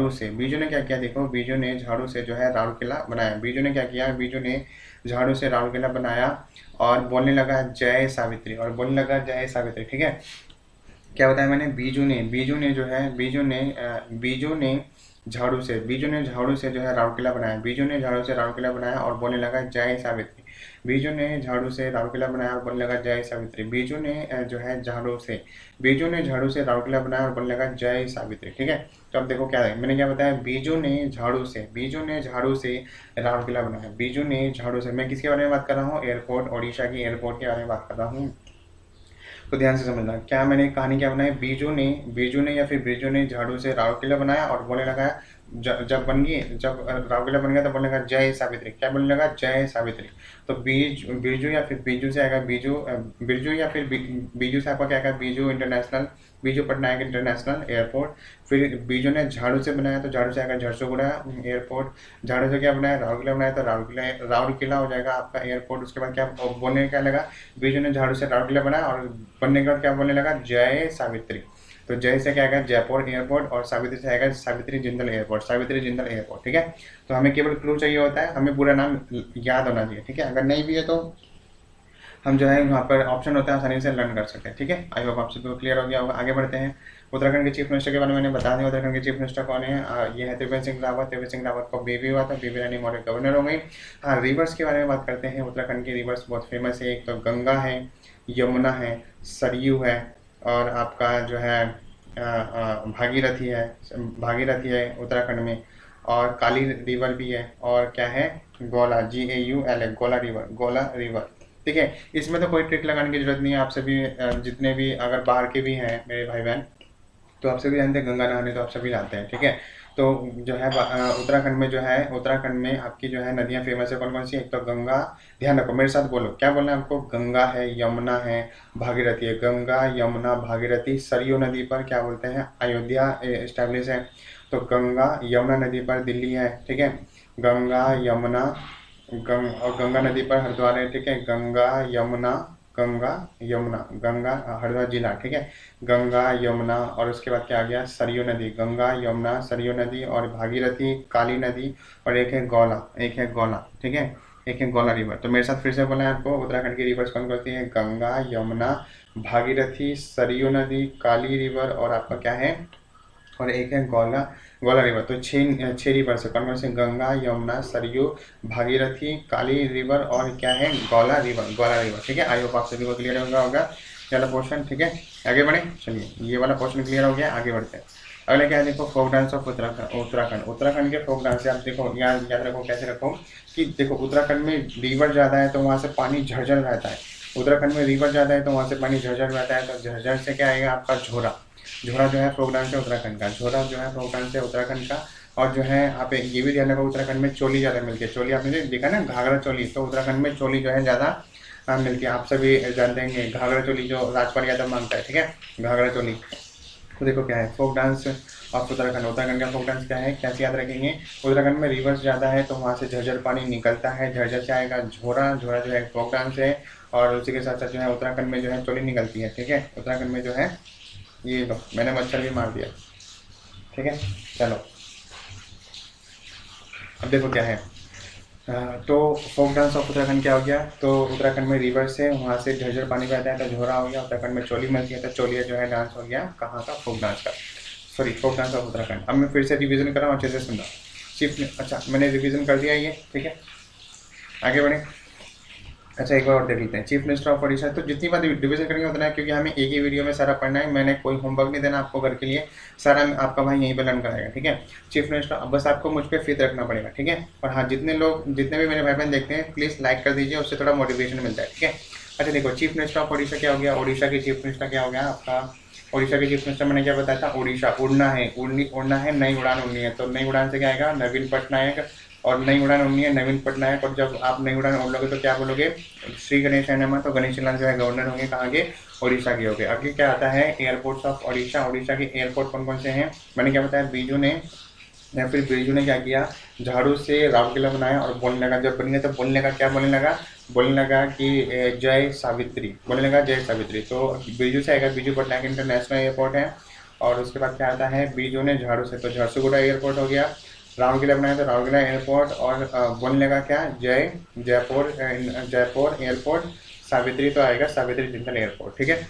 किया? देखो, बीजू ने झाड़ू से जो है राउरकेला बनाया। बीजू ने क्या किया? बीजू ने झाड़ू से राउरकेला बनाया और बोलने लगा जय सावित्री, और बोलने लगा जय सावित्री। ठीक है, क्या बताया मैंने? बीजू ने झाड़ू से जो है राउरकेला बनाया। बीजू ने झाड़ू से राउरकेला बनाया और बोलने लगा जय सावित्री। बीजू ने झाड़ू से राउरकेला बनाया और बोलने लगा जय सावित्री। बीजू ने झाड़ू से राउरकेला बनाया और बोलने लगा जय सावित्री। ठीक है, तो अब देखो क्या है, मैंने क्या बताया? बीजू ने झाड़ू से राउरकेला बनाया। बीजू ने झाड़ू से, मैं किसके बारे में बात कर रहा हूँ? एयरपोर्ट, ओडिशा की एयरपोर्ट के बारे में बात कर रहा हूँ। तो ध्यान से समझना, क्या मैंने कहानी क्या बनाई? बीजू ने या फिर बिरजू ने झाड़ू से राउरकेला बनाया और बोलने लगा जब राउरकेला बन गया तो बोलने लगा जय सावित्री। क्या बोलने लगा? जय सावित्री। तो बिरजू या फिर बीजू से आएगा बिरजू या फिर बीजू से आपका क्या आएगा? Biju Patnaik international airport. फिर बीजू ने झाड़ू से बनाया तो झाड़ू से आएगा झरसुगुड़ा एयरपोर्ट। झाड़ू से क्या बनाया? राउरकेला बनाया तो राउरकेला हो जाएगा आपका एयरपोर्ट। उसके बाद क्या बोलने क्या लगा? बीजू ने झाड़ू से राउरकेला बनाया और बनने के बाद क्या बोलने लगा? जय सावित्री। तो जय से क्या आएगा? जयपुर एयरपोर्ट। और सावित्री से आएगा सावित्री जिंदल एयरपोर्ट। ठीक है, तो हमें केवल क्लू चाहिए होता है, हमें पूरा नाम याद होना चाहिए। ठीक है, अगर नहीं भी है तो हम जो है वहाँ पर ऑप्शन होता है, आसानी से लर्न कर सकते हैं। ठीक है, आई होप आप सबको क्लियर हो गया होगा। आगे बढ़ते हैं। उत्तराखंड के चीफ मिनिस्टर के बारे में मैंने बता दिया। उत्तराखंड के चीफ मिनिस्टर कौन है? ये है त्रिवेंद्र सिंह रावत। त्रिवेंद्र सिंह रावत को बेबी हुआ था, बेबी रानी मौर्य गवर्नर हो गई। हाँ, रिवर्स के बारे में बात करते हैं। उत्तराखंड की रिवर्स बहुत फेमस है। एक तो गंगा है, यमुना है, सरयू है, और आपका जो है भागीरथी है उत्तराखंड में, और काली रिवर भी है, और क्या है? गोला, GAULA, गोला रिवर। ठीक है, इसमें तो कोई ट्रिक लगाने की जरूरत नहीं है। आप सभी जितने भी अगर बाहर के भी हैं मेरे भाई बहन, तो आप सभी जानते हैं गंगा नहाने तो आप सभी जाते हैं। ठीक है, तो जो है उत्तराखंड में आपकी जो है नदियाँ फेमस है। कौन कौन सी? एक तो गंगा, ध्यान रखो मेरे साथ बोलो, क्या बोलना है आपको? गंगा है, यमुना है, भागीरथी है। गंगा, यमुना, भागीरथी। सरयू नदी पर क्या बोलते हैं? अयोध्या एस्टैब्लिश है। तो गंगा यमुना नदी पर दिल्ली है। ठीक है, गंगा यमुना और गंगा नदी पर हरिद्वार है। ठीक है, गंगा यमुना हरिद्वार जिला। ठीक है, गंगा यमुना, और उसके बाद क्या आ गया? सरयू नदी। गंगा यमुना सरयू नदी और भागीरथी, काली नदी, और एक है गोला। ठीक है, एक है गोला रिवर। तो मेरे साथ फिर से बोला है आपको, उत्तराखंड की रिवर्स कौन करती है? गंगा, यमुना, भागीरथी, सरयू नदी, काली रिवर, और आपका क्या है? और एक है गोला रिवर। तो छह रिवर से कौन कौन से? गंगा, यमुना, सरयू, भागीरथी, काली रिवर, और क्या है? गोला रिवर। ठीक है, आई होप आप सभी को क्लियर होगा ये वाला पोर्शन। ठीक है, आगे बढ़े। चलिए, ये वाला पोर्शन क्लियर हो गया, आगे बढ़ते हैं। अगले क्या है? देखो, फोक डांस ऑफ उत्तराखंड के फोक डांस से आप देखो, याद रखो, कैसे रखो कि देखो उत्तराखंड में रिवर ज़्यादा है तो वहाँ से पानी झरझर रहता है। उत्तराखंड में रिवर ज़्यादा है तो वहाँ से पानी झरझर रहता है। तो झरझर से क्या आएगा? आपका झोरा जो है फोक डांस है उत्तराखंड का। और जो है आप ये भी ध्यान रखो, उत्तराखंड में चोली ज़्यादा मिलती है। चोली आपने देखा ना, घाघरा चोली, तो उत्तराखंड में चोली जो है ज़्यादा मिलती है। आप सभी जानते हैं घाघरा चोली जो राजपाल यादव मांगता है, ठीक है, घाघरा चोली। तो देखो क्या है folk dance of Uttarakhand. Uttarakhand का फोक डांस क्या है, कैसे याद रखेंगे? उत्तराखंड में रिवर्स ज़्यादा है तो वहाँ से झरझर पानी निकलता है, झरझर से आएगा झोरा, झोरा जो है फोक डांस है। और उसी के साथ साथ जो है उत्तराखंड में जो है चोली निकलती है, ठीक है। उत्तराखंड में जो है ये लो, मैंने मच्छर भी मार दिया, ठीक है। चलो अब देखो क्या है, तो फोक डांस ऑफ उत्तराखंड क्या हो गया, तो उत्तराखंड में रिवर से वहाँ से झरझर पानी बहता है तो झोरा हो गया। उत्तराखंड में चोली मिलती है तो चोलिया जो है डांस हो गया कहाँ का, फोक डांस का, sorry folk dance of Uttarakhand. अब मैं फिर से रिवीजन कर रहा हूँ, अच्छे से सुनना। अच्छा मैंने रिवीजन कर दिया ये, ठीक है, आगे बढ़े। अच्छा एक बार और देख लेते हैं, चीफ मिनिस्टर ऑफ ओडिशा। तो जितनी बार रिवीजन करेंगे उतना है, क्योंकि हमें एक ही वीडियो में सारा पढ़ना है, मैंने कोई होमवर्क नहीं देना आपको घर के लिए, सारा आपका भाई यहीं पे लर्न कराएगा, ठीक है। चीफ मिनिस्टर, अब बस आपको मुझ पर फेथ रखना पड़ेगा, ठीक है। और हाँ, जितने भी मेरे भाई बहन देखते हैं प्लीज़ लाइक कर दीजिए, उससे थोड़ा मोटिवेशन मिलता है, ठीक है। अच्छा देखो, चीफ मिनिस्टर ऑफ ओडिशा क्या हो गया, ओडिशा के चीफ मिनिस्टर क्या हो गया आपका, ओडिशा के चीफ मिनिस्टर मैंने क्या बताया था, ओडिशा उड़ना है, उड़ना है, नई उड़ान उड़नी है। तो नई उड़ान से क्या आएगा, नवीन पटनायक, और नई उड़ान उड़नी है नवीन पटनायक। और जब आप नई उड़ान उड़ लोगे तो क्या बोलोगे, श्री गणेश नमः। तो गणेश लाल जो है गवर्नर होंगे कहाँ के, ओडिशा के होंगे। आगे क्या आता है, एयरपोर्ट्स ऑफ ओडिशा। ओडिशा के एयरपोर्ट कौन कौन से हैं, मैंने क्या बताया, बीजू ने, या फिर बिरजू ने क्या किया, झाड़ू से राउरकेला बनाया और बोलने लगा, जब बन गया तो बोलने लगा, क्या बोलने लगा, बोलने लगा कि जय सावित्री, बोलने लगा जय सावित्री। तो बिरजू से आएगा, बीजू पटनायक इंटरनेशनल एयरपोर्ट है। और उसके बाद क्या आता है, बीजू ने झाड़ू से, तो झारसुगुड़ा एयरपोर्ट हो गया। राउरकेला बनाया तो राउरकेला एयरपोर्ट, और बोलने लगा क्या, जयपुर एयरपोर्ट। सावित्री तो आएगा सावित्री जिंदल एयरपोर्ट, ठीक है।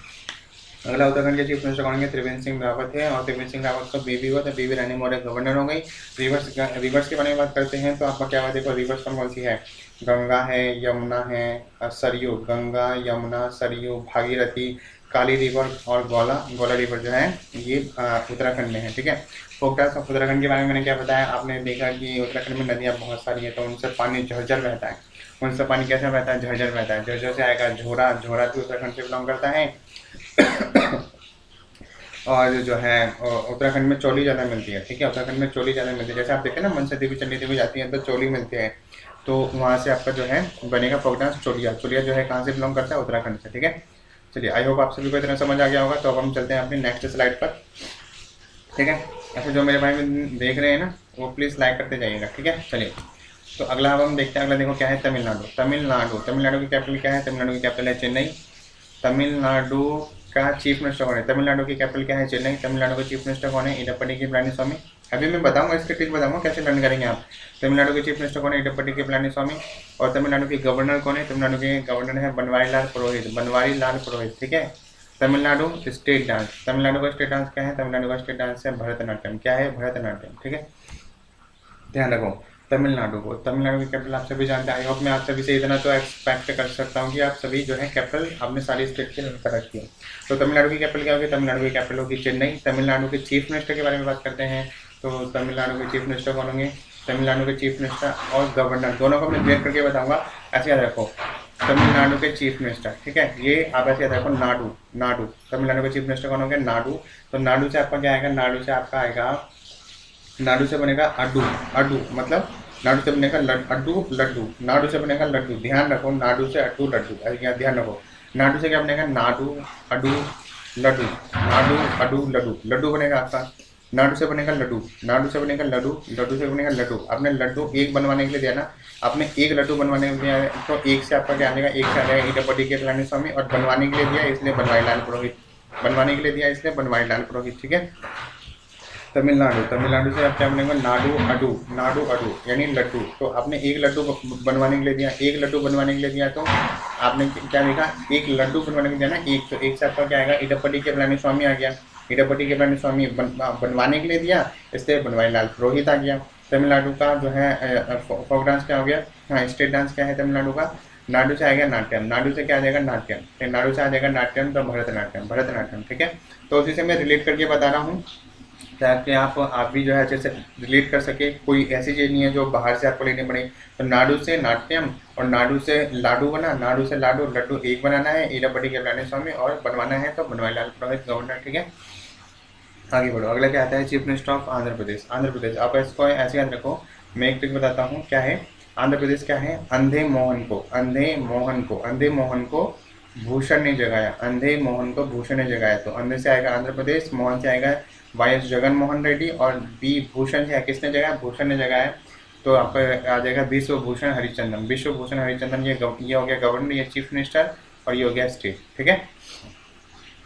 अगला उत्तराखंड के चीफ मिनिस्टर कौन है, त्रिवेंद्र सिंह रावत है। और त्रिवेंद्र सिंह रावत को बीबी हुआ तो बीबी रानी मौर्य गवर्नर हो गई। रिवर्स के बारे में बात करते हैं तो आपका क्या बात, देखो रिवर्स कौन सी है, गंगा है, यमुना है, सरयू, गंगा यमुना सरयू भागीरथी, काली रिवर और गोला रिवर जो है ये उत्तराखंड में है, ठीक है। फोक डांस ऑफ उत्तराखंड के बारे में मैंने क्या बताया, आपने देखा कि उत्तराखंड में नदियाँ बहुत सारी हैं तो उनसे पानी झरझर बहता है। उनसे पानी कैसे बहता है, झरझर बहता है। झरझर से आएगा झोरा, झोरा भी उत्तराखंड से बिलोंग करता है। और जो है उत्तराखंड में चोली ज़्यादा मिलती है, ठीक है। उत्तराखंड में चोली ज़्यादा मिलती है, जैसे आप देखें ना मनसा देवी चंडी देवी जाती है तो चोली मिलती है, तो वहाँ से आपका जो है बनेगा फोक डांस चोलिया। चोलिया जो है कहाँ से बिलोंग करता है, उत्तराखंड से, ठीक है। चलिए आई होप आप सभी को इतना समझ आ गया होगा। तो अब हम चलते हैं अपनी नेक्स्ट स्लाइड पर, ठीक है। ऐसे जो मेरे भाई देख रहे हैं ना वो प्लीज़ लाइक करते जाइएगा, ठीक है। चलिए तो अगला अब हम देखते हैं, अगला देखो क्या है, तमिलनाडु। तमिलनाडु की कैपिटल क्या है, तमिलनाडु की कैपिटल है चेन्नई। तमिलनाडु का चीफ मिनिस्टर कौन है, तमिलनाडु की कैपिटल क्या है, चेन्नई। तमिलनाडु का चीफ मिनिस्टर कौन है, इडप्पडी के पलानीस्वामी। अभी मैं बताऊंगा इसके ट्रिक बताऊंगा कैसे लर्न करेंगे आप। तमिलनाडु के चीफ मिनिस्टर कौन है, इडप्पडी के पलानीस्वामी। और तमिलनाडु के गवर्नर कौन है, तमिलनाडु के गवर्नर है बनवारी लाल पुरोहित, ठीक है। तमिलनाडु स्टेट डांस, तमिलनाडु का स्टेट डांस क्या है, तमिलनाडु का स्टेट डांस है भरतनाट्यम। क्या है, भरतनाट्यम, ठीक है। ध्यान रखो तमिलनाडु की कैपिटल आप सभी जानते हैं। आई होप मैं आप सभी से इतना तो एक्सपेक्ट कर सकता हूँ कि आप सभी जो है कैपिटल आपने सारी स्टेट की कर रखी है। तो तमिलनाडु की कैपिटल क्या होगी, तमिलनाडु की कैपिटल होगी चेन्नई। तमिलनाडु के चीफ मिनिस्टर के बारे में बात करते हैं तो तमिलनाडु के चीफ मिनिस्टर कौन होंगे, तमिलनाडु के चीफ मिनिस्टर और गवर्नर दोनों को मैं क्लियर करके बताऊँगा, ऐसे याद रखो। तमिलनाडु के चीफ मिनिस्टर, ठीक है, ये आप ऐसे याद रखो, नाडू। तमिलनाडु के चीफ मिनिस्टर कौन होंगे, नाडू। तो नाडू से आपका क्या आएगा, नाडू से आपका आएगा, नाडू से बनेगा अड्डू, मतलब नाडू से बनेगा लड्डू, नाडू से बनेगा लड्डू। ध्यान रखो, नाडू से अड्डू लड्डू, ध्यान रखो। नाडू से क्या बनेगा, नाडू अड्डू लड्डू, लड्डू बनेगा आपका। नाडू से बनेगा लड्डू, लड्डू से बनेगा लड्डू। आपने लड्डू एक बनवाने के लिए दिया ना, आपने एक लड्डू बनवाने के लिए दिया तो एक से आपका क्या आ जाएगा, एक से आ जाएगा इडप्पडी के पलानीस्वामी। और बनवाने के लिए दिया इसलिए बनवारी लाल पुरोहित, ठीक है। तमिलनाडु से आप क्या बनेगा, नाडू अडू यानी लड्डू। तो आपने एक लड्डू बनवाने के लिए दिया, तो आपने क्या लिखा, एक लड्डू बनवाने के लिए दिया ना, एक, तो एक से आपका क्या आएगा, इडप्पडी के पलानीस्वामी आ गया। इडप्पडी के पलानीस्वामी बनवाने के लिए दिया, इसलिए बनवारी लाल पुरोहित आ गया। तमिलनाडु का जो है फोक डांस क्या हो गया, हाँ स्टेट डांस क्या है तमिलनाडु का, नाडू से आएगा नाट्यम, नाडू से क्या आ जाएगा, नाट्यम, नाडू से आ जाएगा नाट्यम, तो भरतनाट्यम, ठीक है। तो उसी से मैं रिलेट करके बता रहा हूँ ताकि आप भी जो है अच्छे से रिलेट कर सके। कोई ऐसी चीज़ नहीं है जो बाहर से आपको लेनी पड़े। तो नाडू से नाट्यम और नाडू से लाडू बना, नाडू से लड्डू एक बनाना है, इडप्पडी के पलानीस्वामी, और बनवाना है तो बनवारी लाल पुरोहित गवर्नर, ठीक है। आगे बढ़ो, अगला क्या आता है, chief minister of Andhra Pradesh. Andhra Pradesh, आप इसको ऐसे याद रखो, मैं एक ट्रिक बताता हूँ क्या है। आंध्र प्रदेश क्या है, अंधे मोहन को, अंधे मोहन को, अंधे मोहन को भूषण ने जगाया, अंधे मोहन को भूषण ने जगाया। तो अंधे से आएगा आंध्र प्रदेश, मोहन से आएगा वाई जगन मोहन रेड्डी, और बी भूषण से किसने जगाया, भूषण ने जगाया। तो आपका आ जाएगा विश्व भूषण हरिचंदन। विश्व भूषण हरिचंदन, ये हो गया गवर्नर, ये चीफ मिनिस्टर, और ये हो गया स्टेट। ठीक है,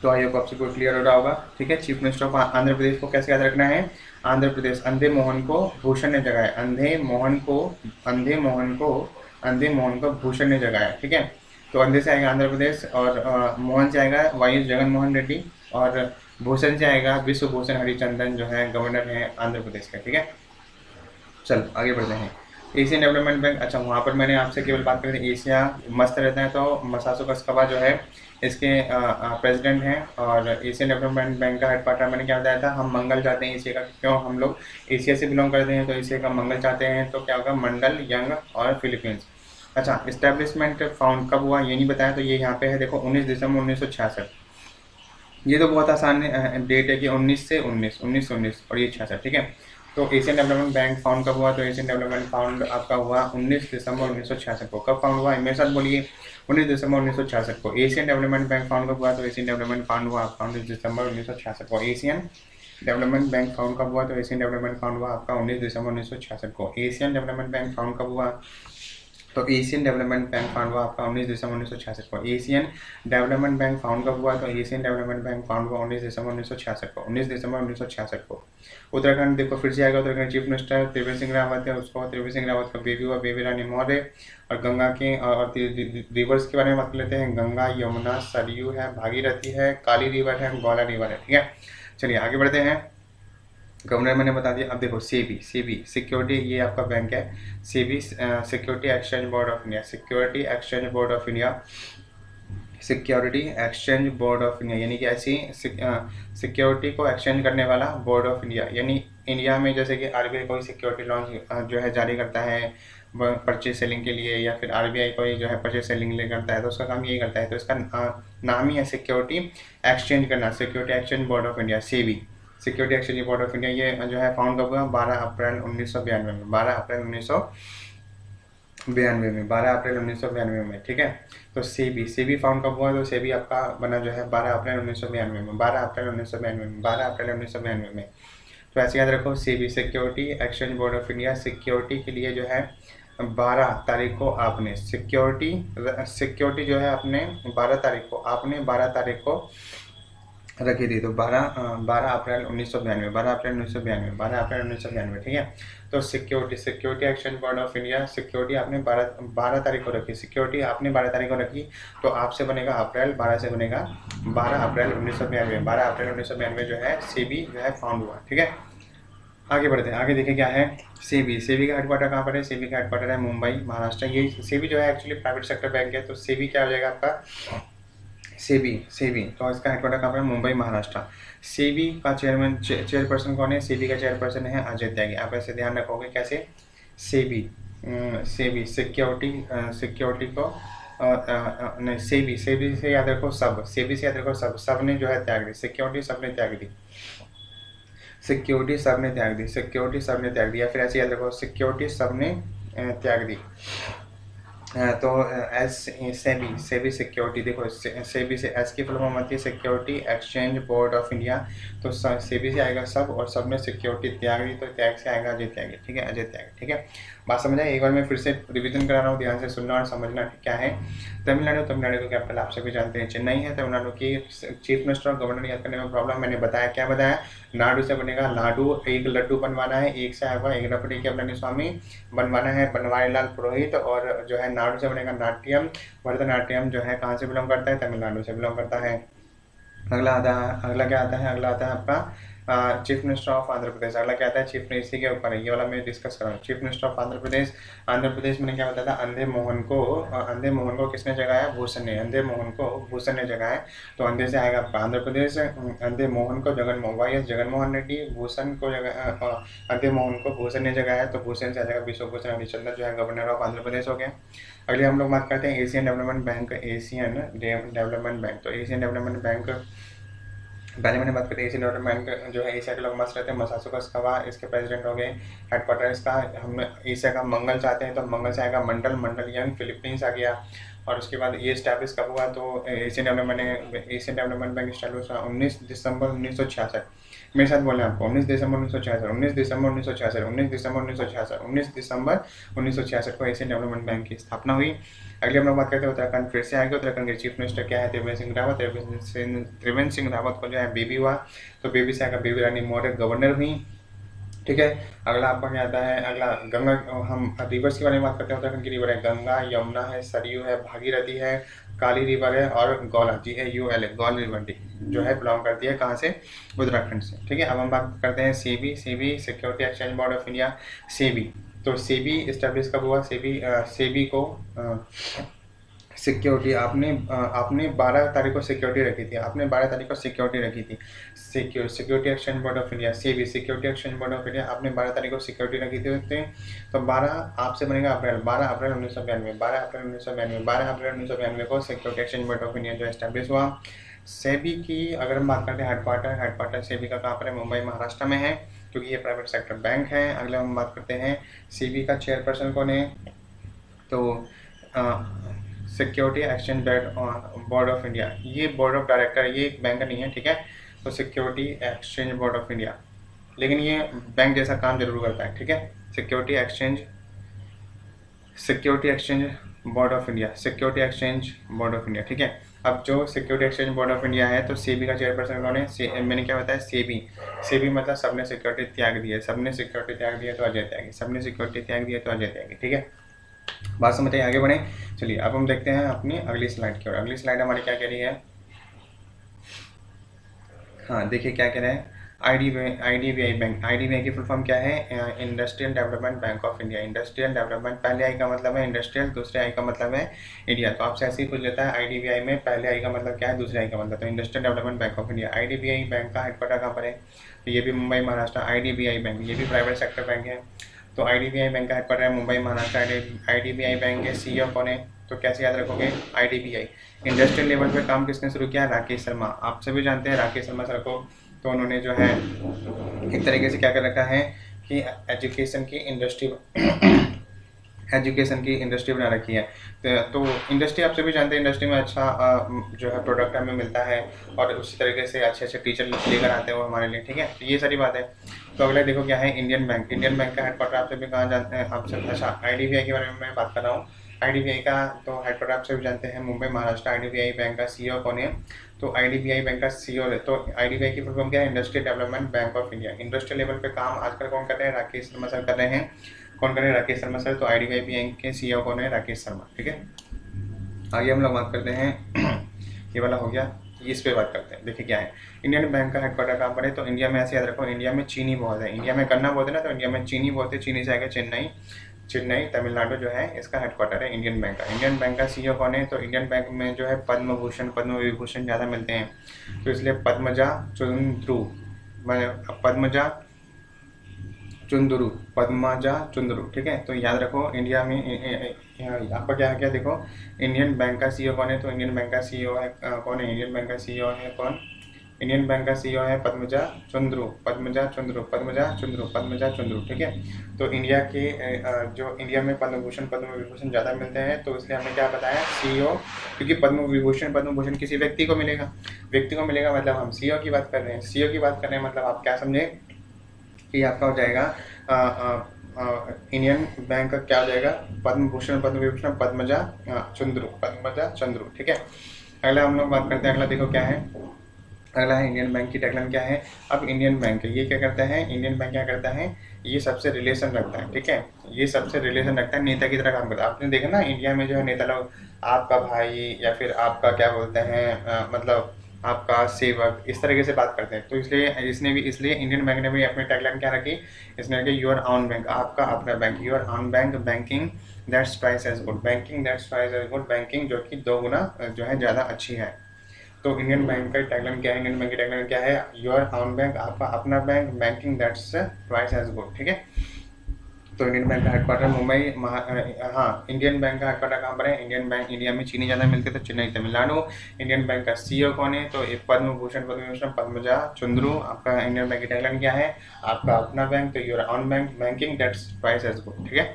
तो आई होप आपसे कोई क्लियर हो रहा होगा। ठीक है, chief minister of Andhra Pradesh को कैसे याद रखना है, आंध्र प्रदेश, अंधे मोहन को भूषण ने जगाया, अंधे मोहन को, अंधे मोहन को, अंधे मोहन को भूषण ने जगाया। ठीक है, तो अंधे से आएगा आंध्र प्रदेश, और मोहन से आएगा वाई एस जगन मोहन रेड्डी, और भूषण से आएगा विश्व भूषण हरिचंदन, जो है गवर्नर है आंध्र प्रदेश का। ठीक है, चलो आगे बढ़ते हैं। एशियन डेवलपमेंट बैंक, अच्छा वहाँ पर मैंने आपसे केवल बात करी थी, एशिया मस्त रहता है, तो मसासो कस्कबा जो है इसके प्रेसिडेंट हैं, और एशियन डेवलपमेंट बैंक का हेडक्वार्टर मैंने क्या बताया था, हम मंगल चाहते हैं एशिया का, क्यों, हम लोग एशिया से बिलोंग करते हैं, तो एशिया का मंगल चाहते हैं, तो क्या होगा, मंडल, यंग और फिलीपींस। अच्छा, इस्टेब्लिशमेंट फाउंड कब हुआ ये नहीं बताया, तो ये यहाँ पे है, देखो 19 दिसंबर 1966। ये तो बहुत आसान डेट है कि 19 से 19, 1919 और ये 66। ठीक है, तो एशियन डेवलपमेंट बैंक फाउंड कब हुआ, तो एशियन डेवलपमेंट फाउंड आपका हुआ 19 दिसंबर 1966 को। कब फाउंड हुआ, मेरे साथ बोलिए, 19 दिसंबर 1966 को। एशियन डेवलपमेंट बैंक फाउंड कब हुआ, तो एशियन डेवलपमेंट फाउंड हुआ आपका 19 दिसंबर 1966 को। एशियन डेवलपमेंट बैंक फाउंड कब हुआ, तो एशियन डेवलपमेंट फाउंड हुआ आपका 19 दिसंबर 1966 को। एशियन डेवलपमेंट बैंक फाउंड कब हुआ, तो एशियन डेवलपमेंट बैंक फाउंड हुआ आपका 19 दिसंबर 1966 को। एशियन डेवलपमेंट बैंक फाउंड कब हुआ, तो एशियन डेवलपमेंट बैंक फाउंड हुआ 19 दिसंबर 1966 को, 19 दिसंबर 1966 को। उत्तराखंड देखो फिर से आएगा, उत्तराखंड चीफ मिनिस्टर त्रिवेंद्र सिंह रावत है, उसको त्रिवेंद्र सिंह रावत का बेबी हुआ, बेबी रानी मौर्य। और गंगा के और रिवर्स के बारे में बात कर लेते हैं, गंगा, यमुना, सरयू है, भागीरथी है, काली रिवर है, गौला रिवर है। ठीक है, चलिए आगे बढ़ते हैं। गवर्नर मैंने बता दिया। अब देखो सेबी, सेबी सिक्योरिटी, ये आपका बैंक है, SEBI security exchange board of India, security exchange board of India, security exchange board of India, यानी कि ऐसी सिक्योरिटी को एक्सचेंज करने वाला बोर्ड ऑफ इंडिया। यानी इंडिया में जैसे कि आरबीआई कोई सिक्योरिटी लॉन्च जो है जारी करता है परचेज सेलिंग के लिए, या फिर आरबीआई कोई जो है परचेज सेलिंग ले करता है, तो उसका काम यही करता है। तो इसका नाम ही है सिक्योरिटी एक्सचेंज करना, security exchange board of India, SEBI, security exchange board of India. ये जो है फाउंड कब हुआ, 12 अप्रैल 1992 में, 12 अप्रैल 1992 में, 12 अप्रैल 1992 में। ठीक है, तो सेबी, सेबी फाउंड कब हुआ, तो सेबी आपका बना जो है 12 अप्रैल 1992 में, 12 अप्रैल 1992 में, 12 अप्रैल 1992 में। तो ऐसे याद रखो, SEBI security exchange board of India, security के लिए जो है 12 तारीख को आपने सिक्योरिटी जो है आपने 12 तारीख को, आपने 12 तारीख को रखी थी। तो 12 अप्रैल 1992, 12 अप्रैल 1992, 12 अप्रैल 1992। ठीक है, तो security exchange board of India, security आपने 12 तारीख को रखी, सिक्योरिटी आपने 12 तारीख को रखी, तो आपसे बनेगा अप्रैल, 12 से बनेगा 12 अप्रैल 1992, 12 अप्रैल 1992 जो है सेबी जो है फाउंड हुआ। ठीक है, आगे बढ़ते हैं, आगे देखिए क्या है, सेबी, सेबी का हेडक्वार्टर कहाँ पर है, सेबी का हेडक्वार्टर है मुंबई, महाराष्ट्र। ये सेबी जो है एक्चुअली प्राइवेट सेक्टर बैंक है, तो सेबी क्या हो जाएगा आपका, सेबी, सेबी, तो इसका हेडक्वार्टर कहाँ पर है, मुंबई, महाराष्ट्र। सेबी का चेयरपर्सन कौन है, सेबी का चेयरपर्सन है अजय त्यागी। आप ऐसे ध्यान रखोगे कैसे, सेबी, सेबी सिक्योरिटी को नहीं, सेबी, सेबी से याद रखो सब, सेबी से याद रखो सब, सब ने जो है त्याग दी, सिक्योरिटी सब ने त्याग दी, सिक्योरिटी सब ने त्याग दी, सिक्योरिटी सब ने त्याग दी, या फिर ऐसे याद रखो सिक्योरिटी सब ने त्याग दी। तो एस सेबी, सेबी सिक्योरिटी, देखो सेबी से एस की फुल फॉर्म आती है security exchange board of India, तो सेबी से आएगा सब, और सब ने सिक्योरिटी त्याग दी, तो त्याग से आएगा अजय त्यागी। ठीक है, अजय त्यागी। ठीक है, बात समझ आए, एक बार मैं फिर से रिवीजन करा रहा हूँ, ध्यान से सुनना और समझना क्या है। तमिलनाडु, तमिलनाडु का कैपिटल आप सभी जानते हैं चेन्नई है। तमिलनाडु की चीफ मिनिस्टर और गवर्नर याद करने में प्रॉब्लम, मैंने बताया, क्या बताया, नाडु से बनेगा लाडू, एक लड्डू बनवाना है, एक से आएगा एक रपड़ी के अपने स्वामी बनवाना है बनवारी लाल पुरोहित, और जो है नाडु से बनेगा नाट्यम, भरतनाट्यम जो है कहाँ से बिलोंग करता है, तमिलनाडु से बिलोंग करता है। अगला आता है, अगला क्या आता है, अगला आता है आपका chief minister of Andhra Pradesh. अगला क्या आता है, चीफ मिनिस्टर के ऊपर है, ये वाला मैं डिस्कस कर रहा हूँ। Chief minister of Andhra Pradesh, Andhra Pradesh मैंने क्या बताया था, अंधे मोहन को किसने जगाया, भूषण ने, अंधे मोहन को भूषण ने जगाया। तो अंधे से आएगा आपका आंध्र प्रदेश, अंधे मोहन को जगनमोहन रेड्डी, भूषण को अंधे मोहन को भूषण ने जगाया, तो भूषण से आ जाएगा विश्व भूषण हरिचंदन जो है गवर्नर ऑफ आंध्र प्रदेश हो गया। अगले हम लोग बात करते हैं Asian development bank, Asian development bank. तो एशियन डेवलपमेंट बैंक पहले मैंने बात करी एशियन डेवलपमेंट बैंक जो है एशिया के लोग मस्त रहते हैं, मसासुकस कवा इसके प्रेसिडेंट हो गए। हेडक्वार्टर इसका हम एशिया का मंगल चाहते हैं तो मंगल से आएगा मंडल, मंडल यंग फिलीपींस आ गया। और उसके बाद ये स्टैब्लिश कब हुआ तो एशियन डेवलपमेंट बैंक स्टैब्लिश हुआ 19 दिसंबर 1966। मेरे साथ बोले आपको 19 दिसंबर 1966, 19 दिसंबर 1966, 19 दिसंबर 1966, 19 दिसंबर 1966 को एशियन डेवलपमेंट बैंक की स्थापना हुई। अगले हम लोग बात करते हैं उत्तराखंड, फिर से आएंगे। उत्तराखंड के चीफ मिनिस्टर क्या है? त्रिवेंद्र सिंह रावत। त्रिवेंद्र सिंह रावत को जो है बेबी हुआ तो बेबी से आएगा बेबी रानी मौर्य गवर्नर हुई। ठीक है, अगला आपको क्या आता है? अगला गंगा, हम रिवर्स के बारे में बात करते हैं। उत्तराखंड की रिवर है गंगा, यमुना है, सरयू है, भागीरथी है, काली रिवर है और गौला GAUL गौल रिवर जो है बिलोंग करती है कहाँ से? उत्तराखंड से। ठीक है, अब हम बात करते हैं SEBI security exchange board of India. SEBI तो सेबी इस्टेब्लिश कब हुआ? सेबी को सिक्योरिटी आपने 12 तारीख को सिक्योरिटी रखी थी, आपने 12 तारीख को सिक्योरिटी रखी थी। Security exchange board of India SEBI security exchange board of India आपने 12 तारीख को सिक्योरिटी रखी थी। तो 12 आपसे बनेगा अप्रैल, 12 अप्रैल 1992, 12 अप्रैल 1992, 12 अप्रैल 1992 को security exchange board of India जो एस्टेब्लिश हुआ। सेबी की अगर हम बात करते हैं हेडक्वार्टर सेबी का कहाँ पर है? मुंबई महाराष्ट्र में है, क्योंकि ये प्राइवेट सेक्टर बैंक है। अगले हम बात करते हैं सेबी का चेयरपर्सन कौन है? तो security exchange board of India, ये बोर्ड ऑफ डायरेक्टर, ये एक बैंक नहीं है। ठीक है, तो security exchange board of India, लेकिन ये बैंक जैसा काम जरूर करता है। ठीक है, security exchange board of India, security exchange board of India. ठीक है, अब जो security exchange board of India है तो सेबी का चेयरपर्सन कौन है? मैंने क्या बताया? सेबी मतलब सबने सिक्योरिटी त्याग दी है, सबने सिक्योरिटी त्याग दिया तो अजय त्यागी, सबने सिक्योरिटी त्याग दिया तो अजय त्यागी। ठीक है, बात समझ आई? आगे बढ़े। चलिए अब हम देखते हैं अपनी अगली स्लाइड की ओर। अगली स्लाइड हमारी क्या कह रही है? हाँ देखिए क्या कह रहे हैं, IDBI बैंक। IDBI की फुल फॉर्म क्या है? Industrial development bank of India. Industrial development, पहले आई का मतलब है इंडस्ट्रियल, दूसरे आई का मतलब है इंडिया। तो आपसे ऐसे ही पूछ लेता है IDBI में पहले आई का मतलब क्या है, दूसरे आई का मतलब, तो industrial development bank of India. IDBI bank का हेडक्वार्टर कहाँ पर है? तो ये भी मुंबई महाराष्ट्र। IDBI बैंक ये भी प्राइवेट सेक्टर बैंक है, तो IDBI बैंक का हेडक्वार्टर है मुंबई महाराष्ट्र। IDBI बैंक के CEO कौन है? तो कैसे याद रखोगे? IDBI। इंडस्ट्रियल लेवल पे काम किसने शुरू किया? राकेश शर्मा। आप सभी जानते हैं राकेश शर्मा सर को, तो उन्होंने जो है एक तरीके से क्या कर रखा है कि एजुकेशन की इंडस्ट्री बना रखी है। तो इंडस्ट्री आप सभी जानते हैं, इंडस्ट्री में अच्छा जो है प्रोडक्ट हमें मिलता है और उसी तरीके से अच्छे अच्छे टीचर लेकर आते हैं वो हमारे लिए। ठीक है, तो ये सारी बात है। तो अगला देखो क्या है? इंडियन बैंक का हेडक्वार्टर आप सभी कहाँ जानते हैं? आप सब अच्छा IDBI के बारे में मैं बात कर रहा हूँ। IDBI का तो हेडक्वार्टर आप सभी जानते हैं मुंबई महाराष्ट्र। IDBI बैंक का CEO कौन है? तो IDBI बैंक का CEO है, तो IDBI की फुल फॉर्म क्या है? Industrial development bank of India. Industrial level पे काम आजकल कौन कर रहे हैं? राकेश शर्मा सर कर रहे हैं। कौन कर रहे हैं? राकेश शर्मा सर। तो IDBI बैंक के CEO कौन है? राकेश शर्मा। ठीक है, आगे हम लोग बात करते हैं ये वाला हो गया, इस पे बात करते हैं। देखिए क्या है, इंडियन बैंक का हेडक्वार्टर कहाँ पर है? तो इंडिया में ऐसे याद रखो, इंडिया में चीनी बहुत है, इंडिया में गन्ना बहुत है ना, तो इंडिया में चीनी बहुत है। चीनी से आएगा चेन्नई तमिलनाडु जो है इसका हेडक्वार्टर है इंडियन बैंक का। इंडियन बैंक का CEO कौन है? तो इंडियन बैंक में जो है पद्म विभूषण ज़्यादा मिलते हैं, तो इसलिए पद्मजा चुंदरू। ठीक है, तो याद रखो इंडिया में आपका क्या है, क्या देखो इंडियन बैंक का CEO कौन है? तो इंडियन बैंक का CEO है कौन है? इंडियन बैंक का CEO है कौन? इंडियन बैंक का CEO है पद्मजा चुंदरू। ठीक है, तो इंडिया के जो इंडिया में पद्म विभूषण ज़्यादा मिलते हैं, तो इसलिए हमने क्या बताया CEO, क्योंकि पद्म विभूषण किसी व्यक्ति को मिलेगा मतलब हम CEO की बात कर रहे हैं। मतलब आप क्या समझे कि आपका हो जाएगा इंडियन बैंक का क्या हो जाएगा? पद्म विभूषण पद्मजा चंद्रू। ठीक है, अगला हम लोग बात करते हैं। अगला देखो क्या है, अगला है इंडियन बैंक की टैगलाइन क्या है? अब इंडियन बैंक ये क्या करता है? इंडियन बैंक क्या करता है? ये सबसे रिलेशन रखता है। ठीक है, ये सबसे रिलेशन रखता है, नेता की तरह काम करता है। आपने देखा ना इंडिया में जो है नेता लोग आपका भाई या फिर आपका क्या बोलते हैं मतलब आपका सेवक, इस तरीके से बात करते हैं। तो इसलिए इंडियन बैंक ने भी अपनी टैगलाइन क्या रखी? इसने रखी योर ऑन बैंक, आपका अपना bank, your own bank, banking that's twice as good, banking जो कि 2 गुना जो है ज़्यादा अच्छी है। तो इंडियन बैंक का टैगलाइन क्या है? इंडियन बैंक की टैगलाइन क्या है? योर ऑन बैंक, आपका अपना bank, banking that's twice as good. ठीक है, तो इंडियन बैंक का हेडक्वार्टर मुंबई हाँ, इंडियन बैंक का हेडक्वार्टर कहाँ पर है? इंडियन बैंक इंडिया में चीनी ज़्यादा मिलती है तो चेन्नई तमिलनाडु। इंडियन बैंक का सीईओ कौन है? तो पद्म भूषण पद्मजा चंद्रू। आपका इंडियन बैंक की टैगलाइन क्या है? आपका अपना बैंक, तो your own bank, banking that's twice as good. ठीक है,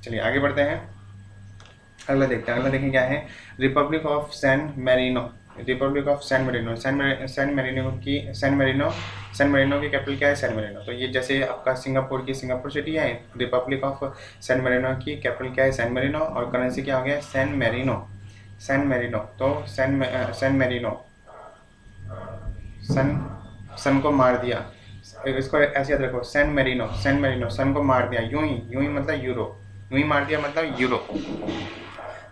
चलिए आगे बढ़ते हैं। अगला देखते हैं, अगला देखें क्या है? Republic of San Marino. Republic of San Marino, San Marino की कैपिटल क्या है? San Marino. तो ये जैसे आपका सिंगापुर की सिंगापुर सिटी है, रिपब्लिक ऑफ सैन मेरिनो की कैपिटल क्या है? San Marino. और करेंसी क्या हो गया? San Marino. सैन मेरिनो, तो सैन मेरिनो, सन सन को मार दिया, इसको ऐसे याद रखो, सैन मेरिनो, सैन मेरिनो, सन को मार दिया, यूं ही मतलब यूरो, यूं ही मार दिया मतलब euro.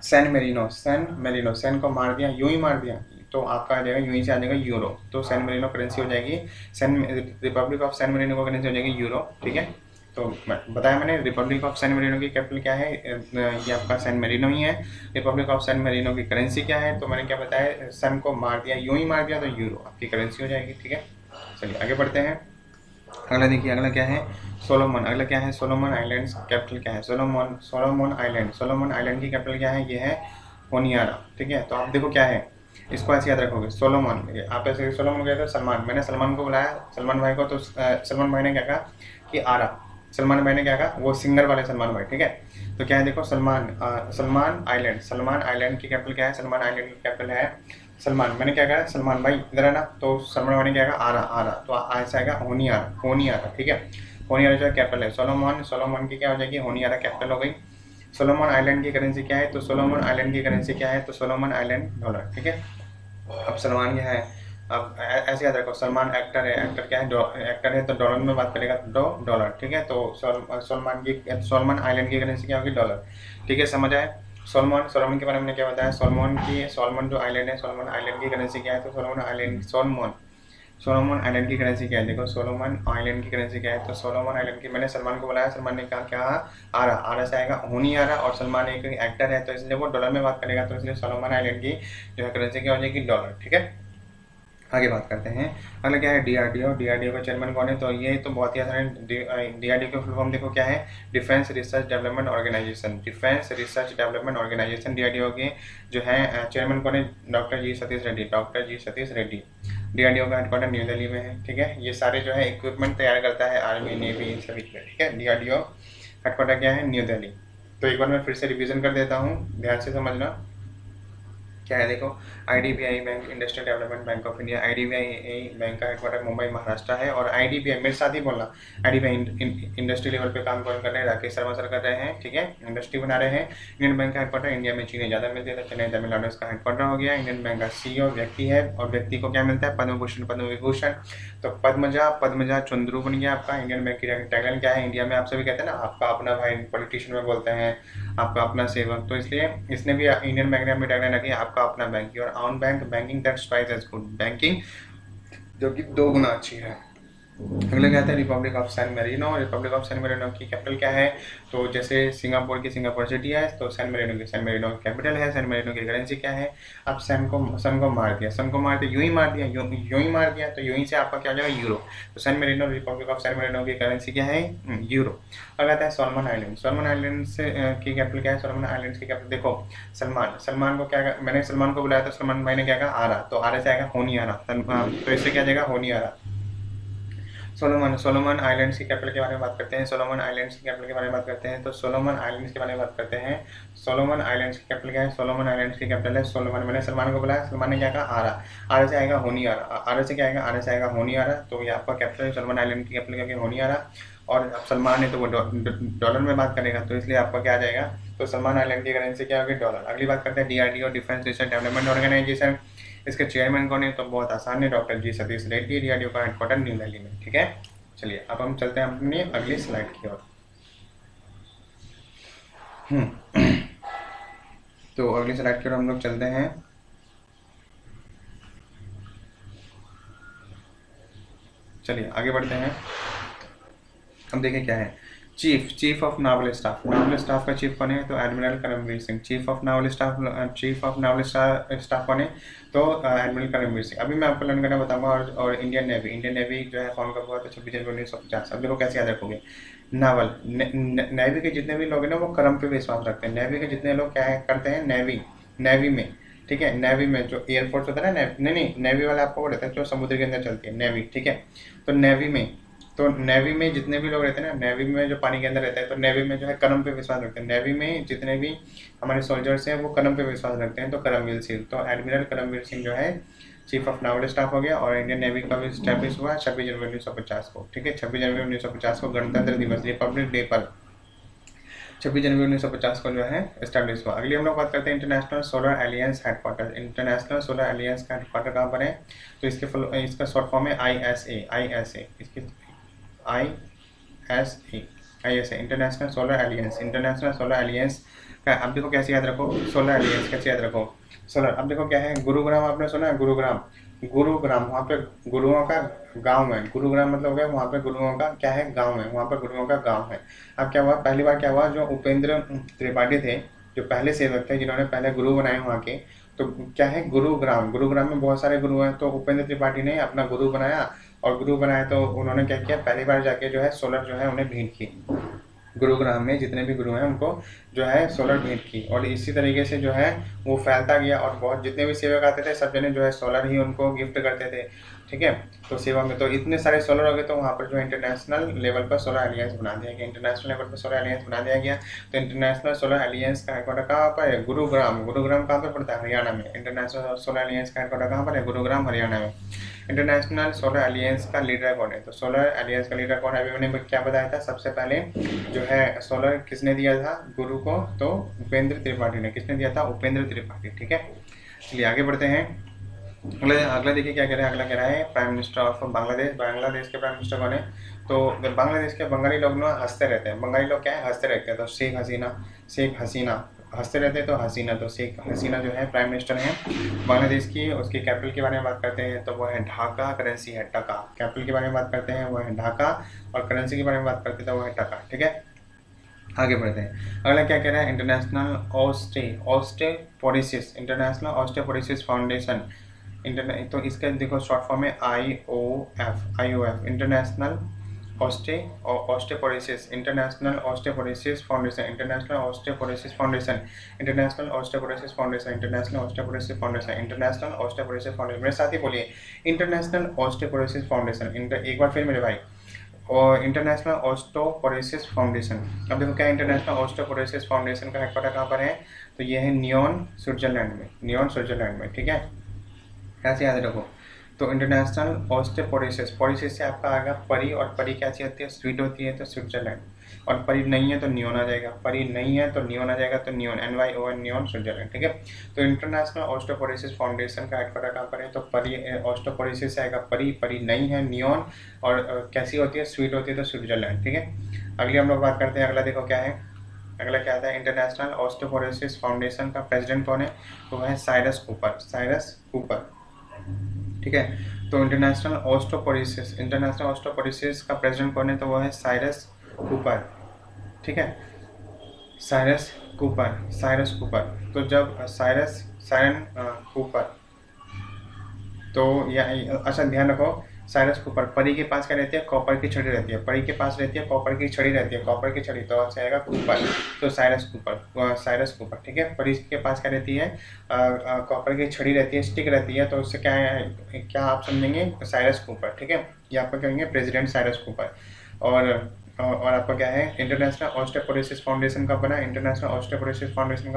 San Marino, San Marino, San को मार दिया, यूं ही मार दिया, तो आपका आ जाएगा, यूं ही से आ जाएगा यूरो। तो सैन मेरिनो करेंसी हो जाएगी, San Republic of San Marino को करेंसी हो जाएगी यूरो। ठीक है, तो बताया मैंने रिपब्लिक ऑफ सैन मेरिनो की कैपिटल क्या है? ये आपका सैन मेरिनो ही है। रिपब्लिक ऑफ सैन मेरिनो की करेंसी क्या है? तो मैंने क्या बताया? सन को मार दिया, यूं ही मार दिया, तो यूरो आपकी करेंसी हो जाएगी। ठीक है, चलिए आगे बढ़ते हैं। अगला देखिए, अगला क्या है? सोलोमन। अगला क्या है? सोलोमन आइलैंड्स कैपिटल क्या है? सोलोमन आइलैंड, सोलोमन आइलैंड की कैपिटल क्या है? ये है होनियारा। ठीक है, तो आप देखो क्या है, इसको ऐसे याद रखोगे, सोलोमन। आप ऐसे सोलोमन कहते हो सलमान, मैंने सलमान को बुलाया, सलमान भाई को, तो सलमान भाई ने क्या कहा कि आरा। सलमान भाई ने क्या कहा? वो सिंगर वाले सलमान भाई। ठीक है, तो क्या है देखो, सलमान आइलैंड, सलमान आइलैंड की कैपिटल क्या है? सलमान आइलैंड की कैपिटल है सलमान। मैंने क्या कहा? सलमान भाई इधर है ना, तो सलमान भाई ने क्या कहा? आरा, तो ऐसा आएगा होनियारा। ठीक है, होनियारा जो है कैपिटल है। सोलोमन की क्या हो जाएगी? होनियारा कैपिटल हो गई। सोलोमन आइलैंड की करेंसी क्या है? तो सोलोमन आइलैंड की करेंसी क्या है? तो सोलोमन आइलैंड डॉलर। ठीक है, अब सलमान क्या है? अब ऐसे याद रखो, सलमान एक्टर है, एक्टर क्या है? एक्टर है, तो डॉलर में बात करेगा तो डॉलर। ठीक है, तो सोलमन आइलैंड की करेंसी क्या होगी? डॉलर। ठीक है, समझ आए? सोलमन के बारे में क्या बताया? सोलमन जो आइलैंड है, सोलमन आइलैंड की करेंसी क्या है? तो सोलोमन आइलैंड की करेंसी क्या है? देखो, सोलोमन आइलैंड की करेंसी क्या है? तो सोलोमन आइलैंड की, मैंने सलमान को बुलाया, सलमान ने कहा क्या? आरा से आएगा होनियारा, और सलमान एक एक्टर है तो इसलिए वो डॉलर में बात करेगा, तो इसलिए सोलोमन आइलैंड की जो है करेंसी क्या हो जाएगी? डॉलर। ठीक है, आगे बात करते हैं। अगला क्या है? डीआरडीओ का चेयरमैन कौन है? तो ये तो बहुत ही आसान है। डीआरडीओ का फुल फॉर्म देखो क्या है? Defence research development Organisation. Defence research development Organisation, DRDO के जो है चेयरमैन कौन है? Doctor G Satish Reddy. DRDO का हेडक्वार्टर न्यू दिल्ली में है। ठीक है, ये सारे जो है इक्विपमेंट तैयार करता है आर्मी, नेवी, इन सभी के। ठीक है, डीआरडीओ हेडक्वार्टर क्या है? न्यू दिल्ली। तो एक बार मैं फिर से रिवीजन कर देता हूँ, ध्यान से समझना क्या है। देखो, IDBI bank, industrial development bank of India, IDBI bank का हेडक्वार्टर मुंबई महाराष्ट्र है। और आईडीबीआई, मेरे साथ ही बोलना, आईडीबीआई इंडस्ट्री लेवल पे काम कौन कर रहे हैं? राकेश शर्मा सर कर रहे हैं। ठीक है, इंडस्ट्री बना रहे हैं। इंडियन बैंक का हेडक्वार्टर इंडिया में चीनी ज़्यादा मिलती है तो चेन्नई तमिलनाडु इसका हेडक्वार्टर हो गया। इंडियन बैंक का सीईओ व्यक्ति है, और व्यक्ति को क्या मिलता है? पद्म भूषण, पद्म विभूषण। तो पद्मजा चंद्रू बन गया आपका। इंडियन बैंक की टैगलाइन क्या है? इंडिया में आप सभी कहते हैं ना, आपका अपना भाई, पॉलिटिशियन में बोलते हैं आपका अपना सेवक, तो इसलिए इसने भी इंडियन बैंक ने अपनी टैगलाइन रखी है, आपका अपना bank, your own bank, banking that's twice as good, banking जो कि 2 गुना अच्छी है। अगला क्या आता है? Republic of San Marino. Republic of San Marino की कैपिटल क्या है? तो जैसे सिंगापुर की सिंगापुर सिटी है, तो सैन मेरिनो की कैपिटल है। सैन मेरिनो की करेंसी क्या है? अब सन को मार दिया, यूं ही मार दिया, तो यूं ही से आपका क्या हो जाएगा? यूरो। तो San Marino, Republic of San Marino की करेंसी क्या है? यूरो। अगला आता है सोलमन आइलैंड। सोलमन आइलैंड की कैपिटल क्या है? सोलमन आइलैंड की कैपिटल देखो, सलमान को क्या, मैंने सलमान को बुलाया तो सलमान भाई ने क्या कहा? आरा, तो आरा से आएगा होनियारा, तो इससे क्या जाएगा? होनियारा। सोलोमन आइलैंड्स की कैपिटल के बारे में बात करते हैं। तो सोलोमन आइलैंड्स के बारे में बात करते हैं। सोलोमन आइलैंड्स की कैपिटल क्या है? सोलोमन आइलैंड्स की कैपिटल है सोलोमन। मैंने सलमान को बुलाया, सलमान ने क्या कहा? आरा से आएगा होनियारा, आरा से क्या आएगा? आरा से आएगा होनियारा, तो ये आपका कैपिटल है। सोलोमन आइलैंड की कैपिटल क्या है? होनियारा। और अब सलमान है तो वो डॉलर में बात करेगा, तो इसलिए आपका क्या आ जाएगा? तो सलमान आइलैंड की करेंसी क्या होगी? डॉलर। अगली बात करते हैं DRDO, defence research development organisation. इसके चेयरमैन कौन है? तो बहुत आसान है, doctor G Satish Reddy. DRDO का हेडक्वार्टर न्यू दिल्ली में। ठीक है, चलिए अब हम चलते हैं अपनी अगली स्लाइड की ओर। तो अगली स्लाइड की ओर हम लोग चलते हैं। चलिए आगे बढ़ते हैं। अब देखिए क्या है, चीफ ऑफ नावल स्टाफ का चीफ कौन है? तो admiral Karambir Singh. Chief of naval staff कौन है? तो एडमिरल करमवीर सिंह। अभी मैं आपको लर्न करना बताऊंगा। और इंडियन नेवी जो है फॉर्म कब हुआ? तो 26 जनवरी 1950। अब देखो कैसे याद रखोगे। नावल नेवी के जितने भी लोग हैं ना वो कर्म पे विश्वास रखते हैं। नेवी के जितने लोग क्या करते हैं, नेवी में, ठीक है, नेवी में जो एयरफोर्स होता है ना, नहीं नेवी वाला आपको रहता है जो समुद्र के अंदर चलती है, नेवी, ठीक है। तो नेवी में जितने भी लोग रहते हैं ना, नेवी में जो पानी के अंदर रहता है, तो नेवी में जो है कर्म पे विश्वास रखते हैं। नेवी में जितने भी हमारे सोल्जर्स हैं वो कर्म पे विश्वास रखते हैं, तो करमवीर सिंह। तो एडमिरल करमवीर सिंह जो है चीफ ऑफ नावल स्टाफ हो गया। और इंडियन नेवी का भी स्टैब्लिश हुआ 26 जनवरी 1950 को, ठीक है। 26 जनवरी 1950 को गणतंत्र दिवस, रिपब्लिक डे पर 26 जनवरी 1950 को जो है स्टैब्लिश हुआ। अगली हम लोग बात करते हैं international solar aliens headquarter. International solar aliens का हेडक्वार्टर कहाँ पर है? तो इसका शॉर्ट फॉर्म है ISA। इसकी ISA इंटरनेशनल सोलर एलियंस का। अब देखो कैसे याद रखो सोलर एलियंस, कैसे याद रखो सोलर। अब देखो क्या है, गुरुग्राम आपने सुना है? गुरुग्राम वहाँ पे गुरुओं का गांव है। गुरुग्राम मतलब क्या, वहाँ पे गुरुओं का क्या है, गांव है। वहाँ पे गुरुओं का गांव है। अब क्या हुआ, पहली बार क्या हुआ, जो उपेंद्र त्रिपाठी थे, जो पहले सेवक थे जिन्होंने पहले गुरु बनाए वहाँ के, तो क्या है गुरुग्राम में बहुत सारे गुरु हैं। तो उपेंद्र त्रिपाठी ने अपना गुरु बनाया, और गुरु बनाया तो उन्होंने क्या किया, पहली बार जाके जो है सोलर जो है उन्हें भेंट की। गुरुग्राम में जितने भी गुरु हैं उनको जो है सोलर भेंट की। और इसी तरीके से जो है वो फैलता गया, और बहुत जितने भी सेवक आते थे सब जने जो है सोलर ही उनको गिफ्ट करते थे, ठीक है। तो सेवा में तो इतने सारे सोलर हो गए, तो वहाँ पर जो इंटरनेशनल लेवल पर सोलर एलियंस बना दिया गया। इंटरनेशनल लेवल पर सोलर एलियंस बना दिया गया। तो इंटरनेशनल सोलर एलियंस का हेडक्वार्टर कहाँ पर है? गुरुग्राम कहाँ पर पड़ता है? हरियाणा में। इंटरनेशनल सोलर एलियंस का हेडक्वार्टर कहाँ पर है? गुरुग्राम, हरियाणा में। इंटरनेशनल सोलर एलियंस का लीडर कौन है? तो सोलर एलियंस का लीडर कौन है? अभी मैंने क्या बताया था, सबसे पहले जो है सोलर किसने दिया था गुरु को? तो उपेंद्र त्रिपाठी ने। किसने दिया था? उपेंद्र त्रिपाठी, ठीक है। चलिए आगे बढ़ते हैं। अगला देखिए क्या कह रहा है। अगला कह रहा है prime minister of Bangladesh. Bangladesh के प्राइम मिनिस्टर कौन है? तो बांग्लादेश के बंगाली लोग ना हंसते रहते हैं। बंगाली लोग क्या है, हंसते रहते हैं। तो शेख हसीना हंसते रहते हैं, तो हसीना, तो शेख हसीना जो है प्राइम मिनिस्टर है बांग्लादेश की। उसकी कैपिटल के बारे में बात करते हैं तो वो है ढाका। करेंसी है टका। कैपिटल के बारे में बात करते हैं वो है ढाका, और करेंसी के बारे में बात करते हैं तो वो है टका, ठीक है। आगे बढ़ते हैं। अगला क्या कह रहा है, इंटरनेशनल ऑस्टियोपोरोसिस फाउंडेशन। तो इसका देखो शॉर्ट फॉर्म है IOF इंटरनेशनल ऑस्टियोपोरोसिस फाउंडेशन। मेरे साथ ही बोलिए, इंटरनेशनल ऑस्टियोपोरोसिस फाउंडेशन। एक बार फिर मेरे भाई, और इंटरनेशनल ऑस्टियोपोरोसिस फाउंडेशन। अब देखो क्या, इंटरनेशनल ऑस्टियोपोरोसिस फाउंडेशन का हेडक्वार्टर कहाँ पर है? तो ये है नियोन स्विट्जरलैंड में, ठीक है। कैसे याद रखो, तो इंटरनेशनल ऑस्टियोपोरोसिस से आपका आएगा परी, और परी कैसी होती है, स्वीट होती है, तो स्विट्जरलैंड। और परी नहीं है तो नियोन आ जाएगा, परी नहीं है तो नियोन आ जाएगा, तो नियोन NYON नियोन स्विट्जरलैंड, ठीक है। तो इंटरनेशनल ऑस्टियोपोरोसिस फाउंडेशन का हेडक्वार्टर कहाँ पर है? तो परी ऑस्टियोपोरोसिस से आएगा परी नहीं है नियोन, और कैसी होती है, स्वीट होती है, तो स्विट्जरलैंड, ठीक है। अगली हम लोग बात करते हैं। अगला देखो क्या है, अगला क्या आता है, इंटरनेशनल ऑस्टियोपोरोसिस फाउंडेशन का प्रेसिडेंट कौन है? तो वह है साइरस कूपर, ठीक है। तो इंटरनेशनल ऑस्टियोपोरोसिस का प्रेसिडेंट कौन है? तो वो है साइरस कूपर, ठीक है। Cyrus Cooper. तो जब साइरन कूपर, तो अच्छा ध्यान रखो, साइरस कूपर, परी के पास क्या रहती है? कॉपर की छड़ी रहती है। परी के पास रहती है कॉपर की छड़ी तो अच्छा आएगा कूपर, तो साइरस कूपर, ठीक है। परी के पास क्या रहती है? कॉपर की छड़ी रहती है, स्टिक रहती है, तो उससे क्या आप समझेंगे? साइरस कूपर, ठीक है। ये आपको कहेंगे प्रेसिडेंट साइरस कूपर। और आपका क्या है, इंटरनेशनल ऑस्टियोपोरोसिस फाउंडेशन कब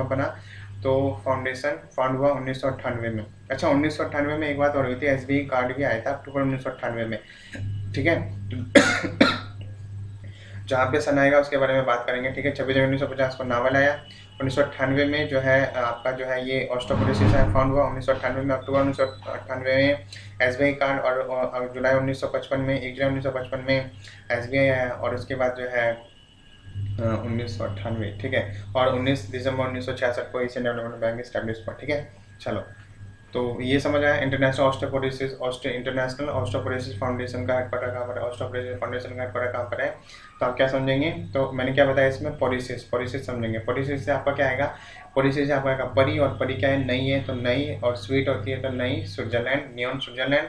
बना? तो फाउंडेशन फाउंड हुआ 1998 में। अच्छा 1998 में एक बात और हुई थी, SBI कार्ड भी आया था अक्टूबर 1998 में, ठीक है। जहाँ पे सन आएगा उसके बारे में बात करेंगे, ठीक है। 26 जनवरी 1950 को नावल आया। 1998 में जो है आपका जो है ये ऑस्टियोपोरोसिस फाउंड हुआ 1998 में। अक्टूबर 1998 में SBI कार्ड, और जुलाई 1955 में 1 जुलाई 1955 में SBI आया, और उसके बाद जो है 1998, ठीक है। और 19 दिसंबर 1966 को एशियन डेवलपमेंट बैंक स्टैब्लिश हुआ, ठीक है। चलो तो ये समझ आया international osteoporosis international osteoporosis foundation का हेडक्वार्टर कहाँ पर है, ऑस्टियोपोरोसिस फाउंडेशन का हेडक्वार्टर कहाँ पर है। तो आप क्या समझेंगे, तो मैंने क्या बताया इसमें, पोरिसिस समझेंगे। पोरिसिस से आपका क्या आएगा, पोरिसिस से आपका आएगा परी, और परी क्या है, नई है, तो नई, और स्वीट होती है तो नई, स्विट्जरलैंड, नियॉन स्विट्जरलैंड।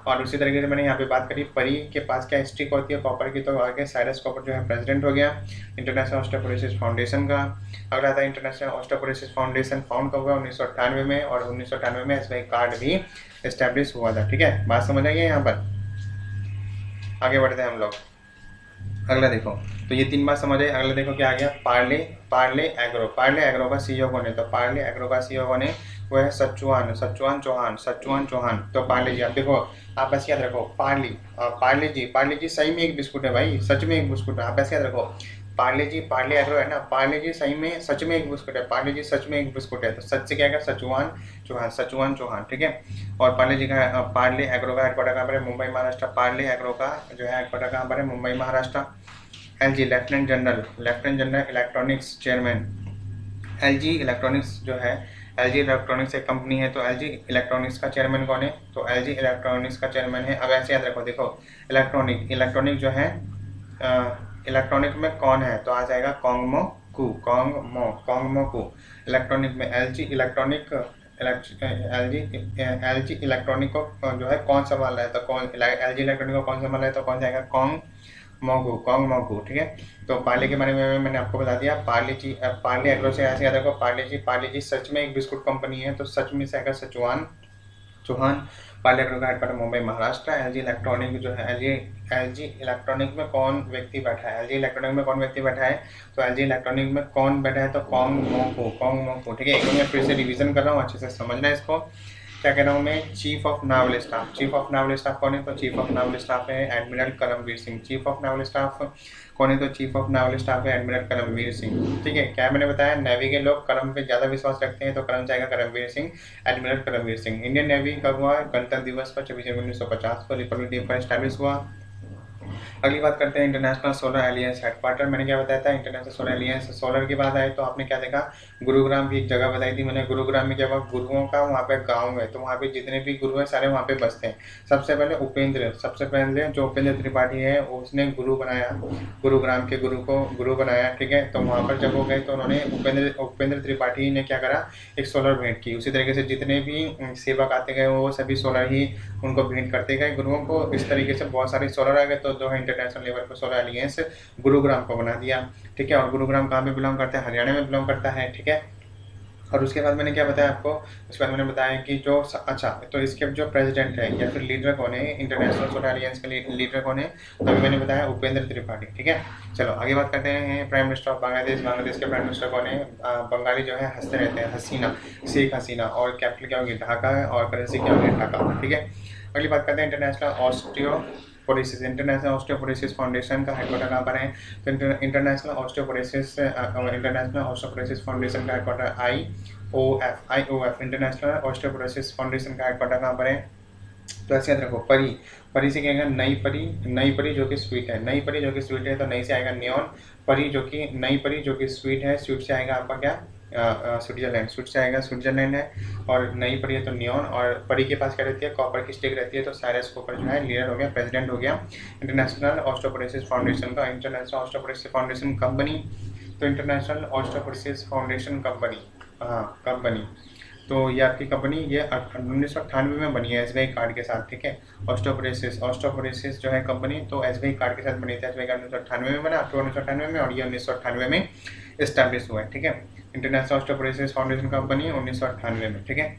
और उसी तरीके से मैंने यहाँ पे बात करी, परी के पास क्या स्टिक होती है कॉपर की, तो आगे साइरस कॉपर जो है प्रेसिडेंट हो गया इंटरनेशनल ऑस्टियोपोरोसिस फाउंडेशन का। अगला था इंटरनेशनल ऑस्टियोपोरोसिस फाउंडेशन फाउंड कब हुआ, 1998 में, और 1998 में एसबीआई कार्ड भी एस्टेब्लिश हुआ था। ठीक है, बात समझ आई है। यहाँ पर आगे बढ़ते हैं हम लोग। अगला देखो, तो ये 3 बात समझ आई। अगला देखो क्या आ गया, पार्ले एग्रो। पार्ले एग्रो का सीईओ कौन है, तो पार्ले एग्रो का सीईओ कौन है, वो है सच्चुआन चौहान। तो पार्ले जी, आप देखो, आप ऐसे याद रखो, पार्ले जी सही में एक बिस्कुट है भाई, सच में एक बिस्कुट है। आप ऐसे याद रखो, पार्ले एग्रो है ना, पार्ले जी सही में सच में एक बिस्कुट है, पार्ले जी सच में एक बिस्कुट है। तो सच से क्या है, सचुआन चौहान। ठीक है, और पार्ले जी का, पार्ले एग्रो का हेडक्वार्टर कहाँ पर है, मुंबई महाराष्ट्र। पार्ले एग्रो का जो है हेडक्वार्टर कहाँ पर है, Mumbai Maharashtra. LG lieutenant general electronics chairman. LG electronics जो है, एलजी इलेक्ट्रॉनिक्स एक कंपनी है, तो एलजी इलेक्ट्रॉनिक्स का चेयरमैन कौन है, तो एलजी इलेक्ट्रॉनिक्स का चेयरमैन है। अब ऐसे याद रखो, देखो इलेक्ट्रॉनिक जो है, इलेक्ट्रॉनिक में कौन है, तो आ जाएगा कॉन्गमो कू। इलेक्ट्रॉनिक में एलजी इलेक्ट्रॉनिक को जो है कौन संभाल रहा है, तो कौन, एलजी इलेक्ट्रॉनिक को कौन संभाल रहा है, तो कौन जाएगा, कॉन्ग मोगू। ठीक है, तो पार्ले के बारे में मैंने आपको बता दिया। पार्ले एग्रो से ऐसे याद रखो, पार्ले जी सच में एक बिस्कुट कंपनी है, तो सच में से आएगा सचुआन चौहान। पार्ले एग्रो का headquarter Mumbai Maharashtra. LG electronic जो है, एलजी इलेक्ट्रॉनिक में कौन व्यक्ति बैठा है, तो एलजी इलेक्ट्रॉनिक में कौन बैठा है, तो कॉन्ग मोको। ठीक है, एक मैं फिर से रिवीजन कर रहा हूँ, अच्छे से समझना है इसको। क्या कह रहा हूँ मैं, चीफ ऑफ नावल स्टाफ कौन है, तो चीफ ऑफ नावल स्टाफ है admiral Karambir Singh. Chief of naval staff कौन है, तो चीफ ऑफ नावल स्टाफ है एडमिरल करमवीर सिंह। ठीक है, क्या मैंने बताया, नेवी के लोग करम पे ज़्यादा विश्वास रखते हैं, तो करम जाएगा Karambir Singh, admiral Karambir Singh. Indian navy कब हुआ, गणतंत्र दिवस पर 26 जनवरी 1950 को, रिपब्लिक डे पर स्टैब्लिश हुआ। अगली बात करते हैं इंटरनेशनल सोलर एलियंस हेडक्वार्टर। मैंने क्या बताया था, इंटरनेशनल सोलर एलियंस, सोलर की बात आए तो आपने क्या देखा, गुरुग्राम की एक जगह बताई थी मैंने। गुरुग्राम में क्या हुआ, गुरुओं का वहाँ पे गांव है, तो वहाँ पे जितने भी गुरु हैं सारे वहाँ पे बसते हैं। सबसे पहले जो उपेंद्र त्रिपाठी है उसने गुरु बनाया, गुरुग्राम के गुरु को गुरु बनाया। ठीक है, तो वहाँ पर जब वो गए तो उन्होंने उपेंद्र त्रिपाठी ने क्या करा, एक सोलर भेंट की। उसी तरीके से जितने भी सेवक आते गए वो सभी सोलर ही उनको भेंट करते गए गुरुओं को। इस तरीके से बहुत सारे सोलर आ गए, तो जो है इंटरनेशनल लेवल पर सोलर एलियंस गुरुग्राम को बना दिया। ठीक है, और गुरुग्राम कहाँ पे बिलोंग करता है, हरियाणा में बिलोंग करता है। ठीक है, और उसके बाद मैंने क्या बताया आपको, उसके बाद मैंने बताया कि जो अच्छा, तो इसके जो प्रेसिडेंट है या फिर लीडर कौन है, इंटरनेशनल सोलर एलियंस के लीडर कौन है, तो अभी मैंने बताया उपेंद्र त्रिपाठी। ठीक है, चलो आगे बात करते हैं प्राइम मिनिस्टर ऑफ बांग्लादेश के प्राइम मिनिस्टर कौन है, बंगाली जो है हंसते रहते हैं, शेख हसीना, और कैपिटल क्या होगी, ढाका है, और करेंसी क्या होगी, टाका। ठीक है, अगली बात करते हैं इंटरनेशनल ऑस्टियोपोरोसिस फाउंडेशन का हेडक्वार्टर कहाँ पर है, तो इंटरनेशनल ऑस्टियोपोरोसिस फाउंडेशन का headquarter IOF international osteoporosis foundation का हेडक्वार्टर कहाँ पर है, तो ऐसे याद रखो, परी से क्या आएगा, नई परी जो कि स्वीट है, तो नई से आएगा नियॉन। नई परी जो कि स्वीट है, स्वीट से आएगा आपका क्या, स्विट्जरलैंड, स्विट्जरलैंड है, और नई परी है तो नियॉन। और परी के पास क्या रहती है, कॉपर की स्टिक रहती है, तो साइरस कॉपर जो है लीडर हो गया, प्रेसिडेंट हो गया इंटरनेशनल ऑस्टियोपोरोसिस फाउंडेशन का। इंटरनेशनल ऑस्टियोपोरोसिस फाउंडेशन कब बनी, तो इंटरनेशनल ऑस्टियोपोरोसिस फाउंडेशन कब बनी, तो ये आपकी कंपनी ये 1998 में बनी है एसबीआई कार्ड के साथ। ठीक है, ऑस्टियोपोरोसिस जो है कंपनी, तो एसबीआई कार्ड के साथ बनी थी। एसबीआई कार्ड 1998 में बना, अक्टूबर 1998 में, और ये 1998 में इस्टेब्लिश हुआ है। ठीक है, इंटरनेशनल ऑस्टियोपोरोसिस फाउंडेशन कंपनी 1998 में। ठीक है,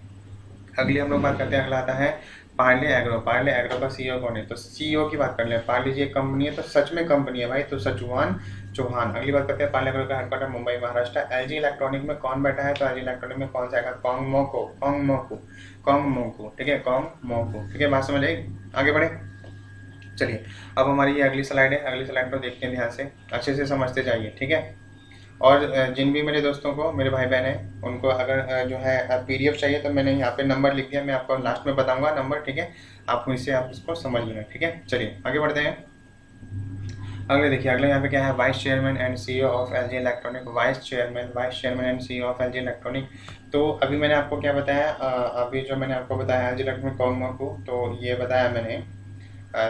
अगली हम लोग बात करते हैं, अगला आता है पार्ले एग्रो का सीईओ कौन है, तो सीईओ की बात कर ले, पार्ले जी एक कंपनी है, तो सच में कंपनी है भाई, तो सचुआन चौहान। अगली बात करते हैं पार्ले एग्रो का headquarter Mumbai Maharashtra. LG electronic में कौन बैठा है, तो एलजी इलेक्ट्रॉनिक में कौन सा आएगा, कॉन्ग मोकू। ठीक है, कॉन्ग मोकू। ठीक है, बात समझ आई, आगे बढ़े। चलिए, अब हमारी ये अगली स्लाइड है, अगली स्लाइड को देखते हैं ध्यान से, अच्छे से समझते जाइए। ठीक है, और जिन भी मेरे दोस्तों को, मेरे भाई बहन हैं, उनको अगर जो है PDF चाहिए तो मैंने यहाँ पे नंबर लिख दिया, मैं आपको लास्ट में बताऊंगा नंबर। ठीक है, आप इससे आप इसको समझ लेना। ठीक है, चलिए आगे बढ़ते हैं। अगले देखिए, अगले यहाँ पे क्या है, vice chairman and CEO of LG electronic. Vice chairman and CEO of LG electronic. तो अभी मैंने आपको क्या बताया, अभी जो मैंने आपको बताया एलजी इलेक्ट्रॉनिक कॉन्ग मोकू, तो ये बताया मैंने,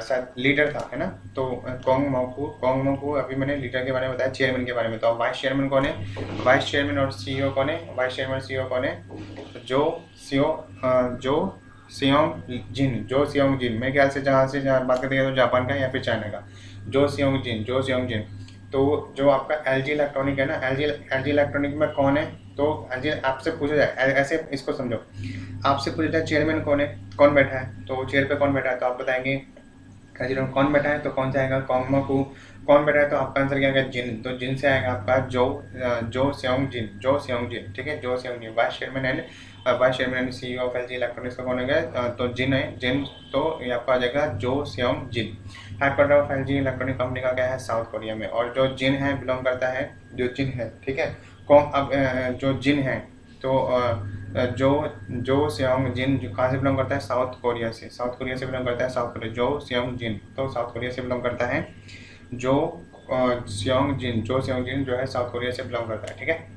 शायद लीडर था, है ना। तो कॉन्ग मोकू अभी मैंने लीडर के बारे में बताया, चेयरमैन के बारे में। तो अब वाइस चेयरमैन कौन है, वाइस चेयरमैन और सीईओ कौन है, वाइस चेयरमैन सीईओ कौन है, जो जो सियोंग जिन, मेरे ख्याल से जहाँ बात करते हैं तो जापान का या फिर चाइना का, जो सियोंग जिन। तो जो आपका एलजी इलेक्ट्रॉनिक है ना, एलजी इलेक्ट्रॉनिक में कौन है, तो एलजी आपसे पूछा जाए, ऐसे इसको समझो, आपसे पूछा जाए चेयरमैन कौन है, कौन बैठा है, तो चेयर पे कौन बैठा है, तो आप बताएंगे एलजी में कौन बैठा है, तो कौन सा आएगा, कॉन्गमोकू। कौन बैठा है, तो आपका आंसर क्या आएगा, जिन। तो जिन से आएगा आपका जो सियोंग जिन, ठीक है, Jo Seong Jin. Vice chairman and CEO of LG electronics का कौन है, तो जिन है, जिन। तो ये आपका आ जाएगा Jo Seong Jin. Headquarter of LG electronic company का क्या है, साउथ कोरिया में। और जो जिन है बिलोंग करता है, जो जिन है, ठीक है, कौन अब जो जिन है, तो जो सियोंग जिन जो कहाँ से बिलोंग करता है, साउथ कोरिया से बिलोंग करता है, साउथ कोरिया। जो सियोंग जिन तो साउथ कोरिया से बिलोंग करता है, जो सियोंग जिन जो है साउथ कोरिया से बिलोंग करता है, ठीक है।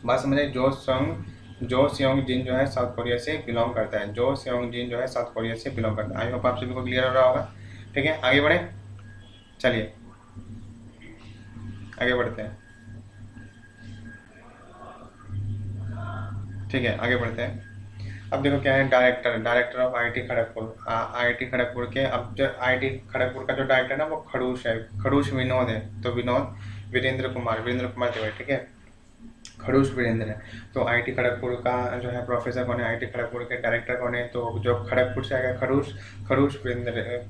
बात समझे, जो सियोंग जिन जो है साउथ कोरिया से बिलोंग करता है, जो सियोंग जिन जो है साउथ कोरिया से बिलोंग करता है। आई होप आप सभी को क्लियर हो रहा होगा, ठीक है। आगे बढ़े, चलिए आगे बढ़ते हैं, ठीक है, आगे बढ़ते हैं। अब देखो क्या है, director of IIT Kharagpur, IIT Kharagpur के, अब जो आईआईटी खड़गपुर का जो डायरेक्टर है ना, वो खड़ूस विनोद है। तो वीरेंद्र कुमार तिवारी, ठीक है, खड़ूस वीरेंद्र है। तो आईआईटी खड़गपुर का जो है प्रोफेसर कौन है, आईआईटी खड़गपुर के डायरेक्टर कौन है, तो जो खड़गपुर से आएगा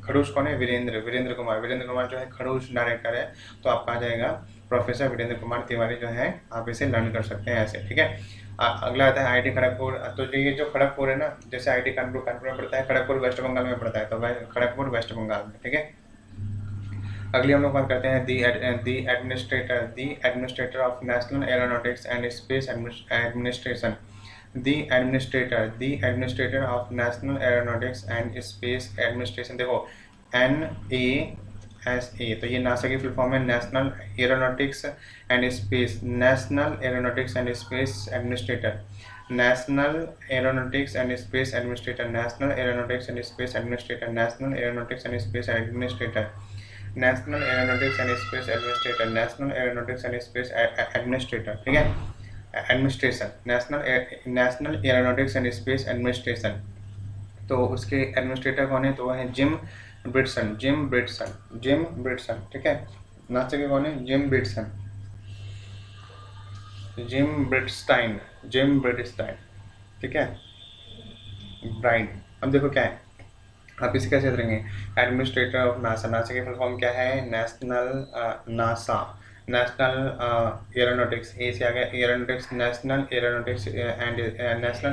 खड़ूस कौन है, वीरेंद्र कुमार जो है खड़ूस डायरेक्टर है। तो आपका आ जाएगा प्रोफेसर वीरेंद्र कुमार तिवारी जो है, आप इसे लर्न कर सकते हैं ऐसे, ठीक है। अगला आता है आईआईटी खड़गपुर। तो ये जो खड़गपुर है ना, जैसे आईआईटी कानपुर में पड़ता है, खड़गपुर वेस्ट बंगाल में पड़ता है, तो खड़गपुर वेस्ट बंगाल में, ठीक है। अगली हम लोग बात करते हैं the administrator of National Aeronautics and Space Administration. The administrator of National Aeronautics and Space Administration. देखो NASA, तो ये नासा की फुल फॉर्म है, National Aeronautics and Space Administrator. ठीक है, Administration, National Aeronautics and Space Administration. तो उसके administrator कौन है, तो वह है जिम ब्रिटसन, ठीक है। नासा के कौन है, जिम ब्रिटस्टाइन, ठीक है, ब्राइन। अब देखो क्या है, आप इसे कैसे करेंगे, एडमिनिस्ट्रेटर ऑफ नासा की फुल फॉर्म क्या है, नेशनल एरोनॉटिक्स, ए से आ गया aeronautics, national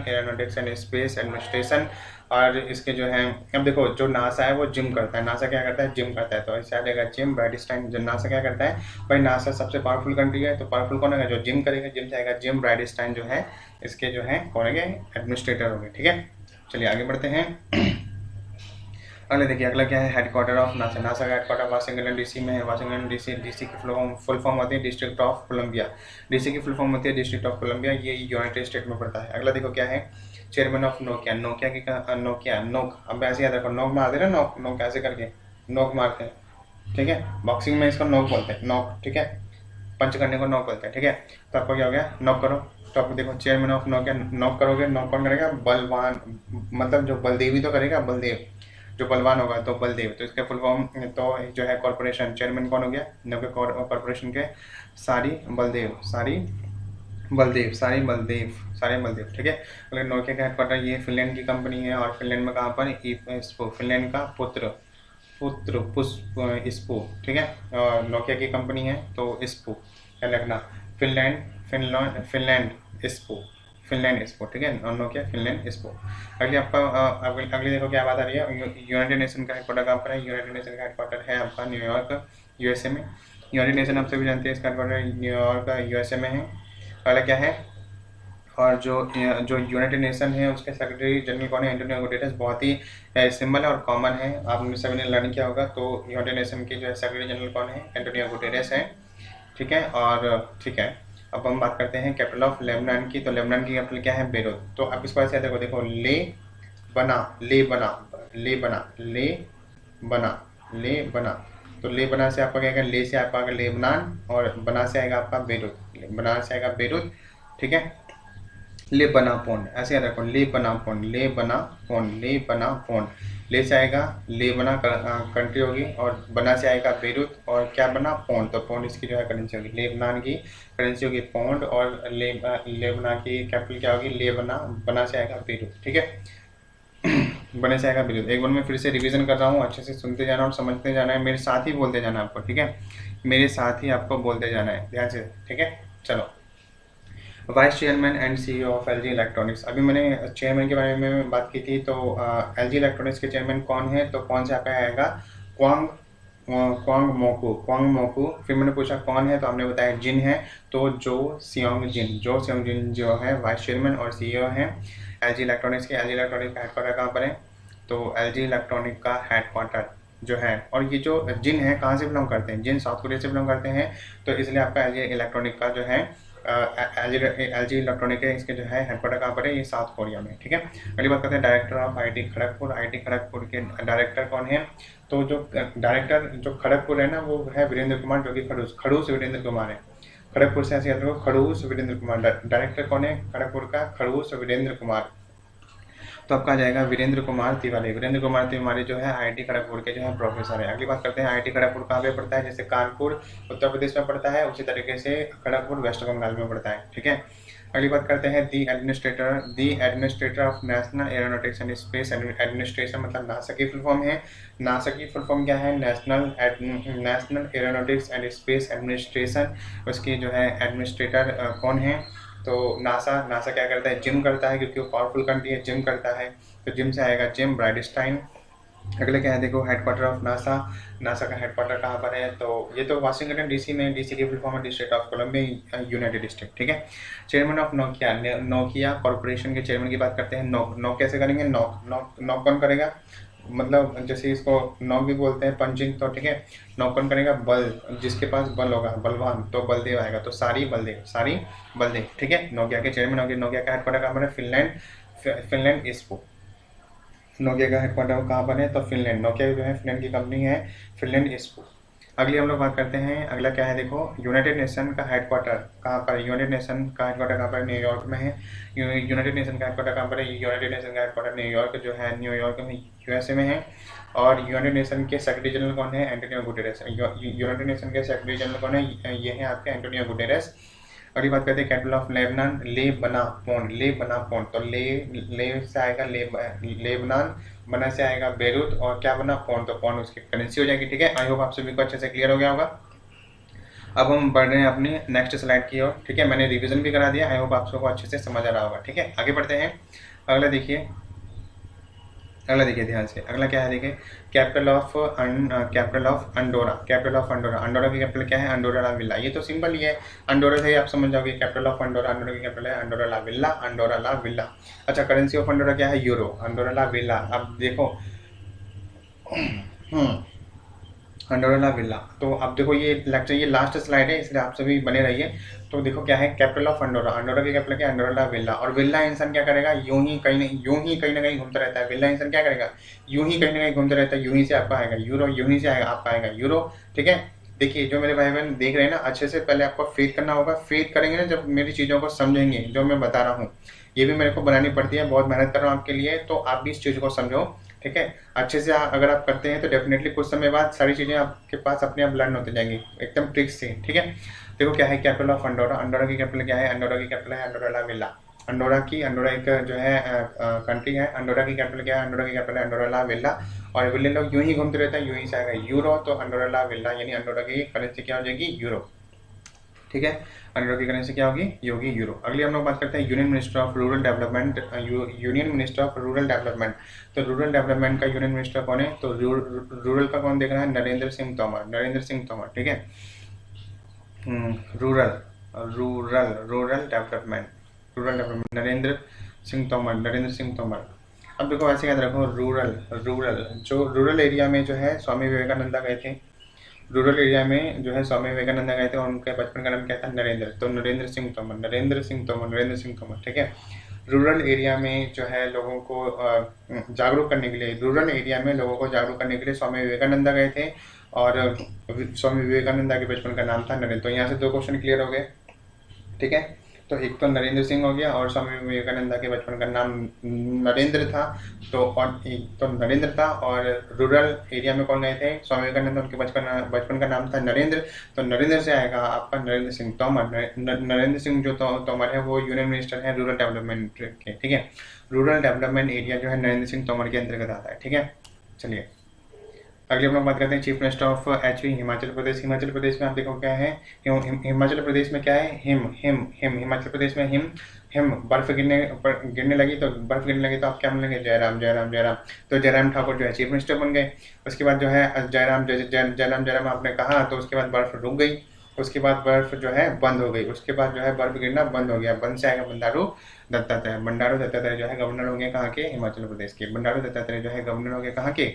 Aeronautics and Space administration. और इसके जो है, अब देखो जो नासा है वो जिम करता है, नासा क्या करता है, जिम करता है। तो इससे आ जाएगा जिम ब्राइडस्टाइन। जो नासा क्या करता है भाई, नासा सबसे पावरफुल कंट्री है, तो पावरफुल कौन है, जो जिम करेगा, जिम से आएगा जिम ब्राइडस्टाइन जो है, इसके जो है कौन है, एडमिनिस्ट्रेटर हो गए, ठीक है। चलिए आगे बढ़ते हैं। अगले देखिए, अगला क्या है, हेडक्वार्टर ऑफ नासा का हेडक्वार्टर वाशिंगटन डीसी में है। वाशिंगटन डीसी की फुल फॉर्म होती है डिस्ट्रिक्ट ऑफ कोलंबिया। डीसी की फुल फॉर्म होती है डिस्ट्रिक्ट ऑफ कोलंबिया, ये यूनाइटेड स्टेट में पड़ता है। अगला देखो क्या है, चेयरमैन ऑफ नोक। अब ऐसे याद रखो, नोक मारते ना, नोक ऐसे करके नोक मारते हैं, ठीक है। बॉक्सिंग में इसको नोक बोलते हैं, नोक, ठीक है। पंच करने को नोक बोलते हैं, ठीक है। तो आपको क्या हो गया, नोक करो। तो आपको देखो चेयरमैन ऑफ नोक करोगे, नोक कौन करेगा, बलवान, मतलब जो बलदेवी तो करेगा, बलदेव, जो बलवान होगा तो बलदेव। तो इसका फुल फॉर्म तो जो है कॉर्पोरेशन, चेयरमैन कौन हो गया, नोके कॉर्पोरेशन के सारी बलदेव, ठीक है। अगर नोकिया का हेडक्वार्टर, ये फिनलैंड की कंपनी है, और फिनलैंड में कहाँ पर, इस्पो, फिनलैंड का पुष्प इस्पो, ठीक है। और नोकिया की कंपनी है, तो इस्पो क्या लिखना, फिनलैंड इस्पो, ठीक है, और नोकिया फिनलैंड इस्पो। अगली आपका अगली देखो क्या बात आ रही है, यूनाइटेड नेशन का हेडक्वार्टर कहाँ पर है, यूनाइटेड नेशन का हेडक्वार्टर है आपका न्यूयॉर्क, यूएसए में। यूनाइटेड नेशन आप सभी जानते हैं, इसका हेडक्वार्टर न्यूयॉर्क यूएसए में है। अगला क्या है, और जो यूनाइटेड नेशन है उसके सेक्रेटरी जनरल कौन है, एंटोनियो गुटेरेस। बहुत ही सिंपल है और कॉमन है, आपने सभी ने लर्न किया होगा। तो यूनाइटेड नेशन के जो है सेक्रेटरी जनरल कौन है, एंटोनियो गुटेरेस है। ठीक है, और ठीक है, अब हम बात करते हैं कैपिटल ऑफ लेबनान की। तो लेबनान की कैपिटल क्या है, बेरूत। तो अब इसको ऐसे देखो, देखो ले बना, ले बना, ले बना, ले बना, ले बना। तो ले बना से आपका क्या आएगा, ले से आपका आएगा लेबनान, और बना से आएगा आपका बेरूत, बना से आएगा बेरूत। ठीक है, ले बना पोन, ऐसे याद रखो, ले बना पोन, ले बना पोन, ले बना पोन। ले से आएगा ले बना कंट्री होगी, और बना से आएगा बेरूत, और क्या बना, पौंड। तो पौंड इसकी जो है करेंसी होगी, लेबनान की करेंसी होगी पौंड, और लेबनान की कैपिटल क्या होगी, लेबना। बना से आएगा बेरूत। ठीक है बने से आएगा बेरूत। एक बार मैं फिर से रिवीजन कर रहा हूँ, अच्छे से सुनते जाना और समझते जाना है, मेरे साथ ही बोलते जाना आपको। ठीक है, मेरे साथ ही आपको बोलते जाना है ध्यान से। ठीक है, चलो। Vice chairman and CEO of LG electronics. अभी मैंने चेयरमैन के बारे में बात की थी। तो एलजी इलेक्ट्रॉनिक्स के चेयरमैन कौन है, तो कौन से आपका आएगा, क्वांग क्वांग मोकू, क्वांग मोकू। फिर मैंने पूछा कौन है, तो हमने बताया जिन है। तो जो सियोंग जिन, जो सियोंग जिन जो है वाइस चेयरमैन और सीईओ है एलजी इलेक्ट्रॉनिक्स के। एलजी इलेक्ट्रॉनिक्स का हेडक्वार्टर कहाँ पर है, तो एलजी इलेक्ट्रॉनिक का हेडक्वार्टर जो है, और ये जो जिन है कहाँ से बिलोंग करते हैं, जिन साउथ कोरिया से बिलोंग करते हैं। तो इसलिए आपका एलजी इलेक्ट्रॉनिक का जो है एलजी इलेक्ट्रॉनिक है, इसके जो है हेडक्वार्टर कहाँ पर है, ये साउथ कोरिया में। ठीक है, अगली बात करते हैं director of IT Kharagpur. IT Kharagpur के डायरेक्टर कौन है, तो जो डायरेक्टर जो खड़गपुर है ना, वो है वीरेंद्र कुमार, जो कि खड़ूस वीरेंद्र कुमार है। खड़गपुर से ऐसे याद रखो, खड़ूस वीरेंद्र कुमार। डायरेक्टर कौन है खड़गपुर का, खड़ूस वीरेंद्र कुमार। तो आपका आ जाएगा वीरेंद्र कुमार तिवारी। वीरेंद्र कुमार तिवारी जो है आईआईटी खड़गपुर के जो है प्रोफेसर है। अगली बात करते हैं आईआईटी खड़गपुर कहाँ पे पड़ता है, जैसे कानपुर उत्तर प्रदेश में पड़ता है, उसी तरीके से खड़गपुर वेस्ट बंगाल में पड़ता है। ठीक है, अगली बात करते हैं the administrator of National Aeronautics and Space Administration, मतलब नासा की फुल फॉर्म है। नासा की फुल फॉर्म क्या है, National Aeronautics and Space Administration. उसकी जो है एडमिनिस्ट्रेटर कौन है, तो नासा क्या करता है, जिम करता है, क्योंकि वो पावरफुल कंट्री है, जिम करता है। तो जिम से आएगा जिम ब्राइडस्टाइन। अगले क्या है देखो, हेडक्वार्टर ऑफ नासा का हेडक्वार्टर कहाँ पर है, तो ये तो वाशिंगटन डीसी में। डीसी की फुल फॉर्म है district of Columbia United State. ठीक है, चेयरमैन ऑफ नोकिया कॉर्पोरेशन के चेयरमैन की बात करते हैं। नॉक कैसे करेंगे, नॉक कौन करेगा, मतलब जैसे इसको नॉक भी बोलते हैं पंचिंग। तो ठीक है, नॉक कौन करेगा, बल, जिसके पास बल होगा, बलवान, तो बलदेव आएगा। तो सारी बलदेव। ठीक है, नोकिया के चेयरमैन। नोकिया का हेडक्वार्टर कहाँ पर है, फिनलैंड इस्पो। नोकिया का हेडक्वार्टर कहाँ पर है, तो फिनलैंड। नोकिया जो है फिनलैंड की कंपनी है, फिनलैंड इस्पो। अगली हम लोग बात करते हैं, अगला क्या है देखो, यूनाइटेड नेशन का हेडक्वार्टर कहाँ पर है। यूनाइटेड नेशन का हेडक्वार्टर कहाँ पर है, न्यूयॉर्क में है। यूनाइटेड नेशन का हेडक्वार्टर कहाँ पर है, यूनाइटेड नेशन का हेडक्वार्टर न्यूयॉर्क जो है, न्यूयॉर्क में यूएसए में है। और यूनाइटेड नेशन के सेक्रेटरी जनरल कौन है, एंटोनियो गुटेरेस। यूनाइटेड नेशन के सेक्रेटरी जनरल कौन है, ये है आपके एंटोनियो गुटेरेस। अगली बात करते हैं कैपिटल ऑफ लेबनान, ले बना पोन, ले बना पोन। तो ले से आएगा लेबनान, बना से आएगा बेरूत, और क्या बना, पोन। तो पोन उसकी करेंसी हो जाएगी। ठीक है, आई होप आप सभी को अच्छे से क्लियर हो गया होगा। अब हम बढ़ रहे हैं अपनी नेक्स्ट स्लाइड की ओर। ठीक है, मैंने रिवीजन भी करा दिया, आई होप आप सबको अच्छे से समझ आ रहा होगा। ठीक है, आगे बढ़ते हैं। अगला देखिए ध्यान से, अगला क्या है देखिए, कैपिटल ऑफ अंडोरा। अंडोरा की कैपिटल क्या है, अंडोरा ला विला। ये तो सिंपल ही है, अंडोरा से ही आप समझ जाओगे। कैपिटल ऑफ अंडोरा की कैपिटल है अंडोरा ला विला। अच्छा, करेंसी ऑफ अंडोरा क्या है, यूरो। अंडोरा ला विला, अब देखो अंडोरा ला विला। तो अब देखो ये लेक्चर, ये लास्ट स्लाइड है, इसलिए आप सभी बने रहिए। तो देखो क्या है, कैपिटल ऑफ अंडोरा की कैपिटल क्या है, अंडोरा ला विला। और विला इंसान क्या करेगा, यूं ही कहीं ना कहीं घूमता रहता है। विला इंसान क्या करेगा, यूं ही कहीं ना कहीं घूमता रहता है। यूं ही से आपका आएगा यूरो, यूं ही से आएगा आपका आएगा यूरो। ठीक है, देखिए जो मेरे भाई बहन देख रहे हैं ना, अच्छे से पहले आपको फेथ करना होगा। फेथ करेंगे ना जब मेरी चीज़ों को समझेंगे, जो मैं बता रहा हूँ, ये भी मेरे को बनानी पड़ती है, बहुत मेहनत कर रहा हूँ आपके लिए। तो आप भी इस चीज़ को समझो। ठीक है, अच्छे से अगर आप करते हैं तो डेफिनेटली कुछ समय बाद सारी चीज़ें आपके पास अपने आप लर्न होते जाएंगी, एकदम ट्रिक से। ठीक है, देखो क्या है कैपिटल ऑफ अंडोरा की कैपिटल क्या है, अंडोरा की कैपिटल है अंडोरा ला विला। अंडोरा एक जो है कंट्री है। अंडोरा की कैपिटल क्या है, अंडोरा की कैपिटल है अंडोरा ला विला। और विले लोग यूं ही घूमते रहते हैं, यूं ही से आएगा यूरो। तो अंडोरा ला विला यानी अंडोरा की करेंसी क्या हो जाएगी, यूरो। ठीक है, अंडोरा की करेंसी क्या होगी यूरो। अगली हम लोग बात करते हैं union minister of rural development. तो रूरल डेवलपमेंट का यूनियन मिनिस्टर कौन है, तो रूरल का कौन देख रहा है, नरेंद्र सिंह तोमर। ठीक है, rural development, rural development, Narendra Singh Tomar, Narendra Singh Tomar. अब देखो ऐसे याद रखो, रूरल रूरल जो रूरल एरिया में जो है स्वामी विवेकानंद गए थे, रूरल एरिया में जो है स्वामी विवेकानंद गए थे और उनके बचपन का नाम क्या था, नरेंद्र, तो नरेंद्र सिंह तोमर, नरेंद्र सिंह तोमर, नरेंद्र सिंह तोमर, ठीक है। रूरल एरिया में जो है लोगों को जागरूक करने के लिए, रूरल एरिया में लोगों को जागरूक करने के लिए स्वामी विवेकानंद गए थे और स्वामी विवेकानंद के बचपन का नाम था नरेंद्र। तो यहाँ से दो क्वेश्चन क्लियर हो गए, ठीक है। तो एक तो नरेंद्र सिंह हो गया और स्वामी विवेकानंद के बचपन का नाम नरेंद्र था, तो और एक तो नरेंद्र था और रूरल एरिया में कौन गए थे, स्वामी विवेकानंद, उनके बचपन का नाम था नरेंद्र, तो नरेंद्र से आएगा आपका नरेंद्र सिंह तोमर। नरेंद्र सिंह जो तोमर है वो यूनियन मिनिस्टर है रूरल डेवलपमेंट के, ठीक है। रूरल डेवलपमेंट एरिया जो है नरेंद्र सिंह तोमर के अंतर्गत आता है, ठीक है। चलिए अगले हम लोग बात करते हैं chief minister of HP Himachal Pradesh. Himachal Pradesh में आप देखो क्या है, हिमाचल प्रदेश में क्या है, him him him, Himachal Pradesh में हिम हिम, बर्फ गिरने लगी तो आप क्या बोलेंगे, जयराम जयराम जयराम, तो जयराम ठाकुर जो है चीफ मिनिस्टर बन गए। उसके बाद जो है जयराम जयराम आपने कहा तो उसके बाद बर्फ रुक गई, उसके बाद बर्फ जो है बंद हो गई, उसके बाद जो है बर्फ गिरना बंद हो गया, बंद से आएगा बंडारू दत्तात्रेय। बंडारू दत्तात्रेय जो है गवर्नर हो गए कहाँ के, हिमाचल प्रदेश के। बंडारू दत्तात्रेय जो है गवर्नर हो गए कहाँ के,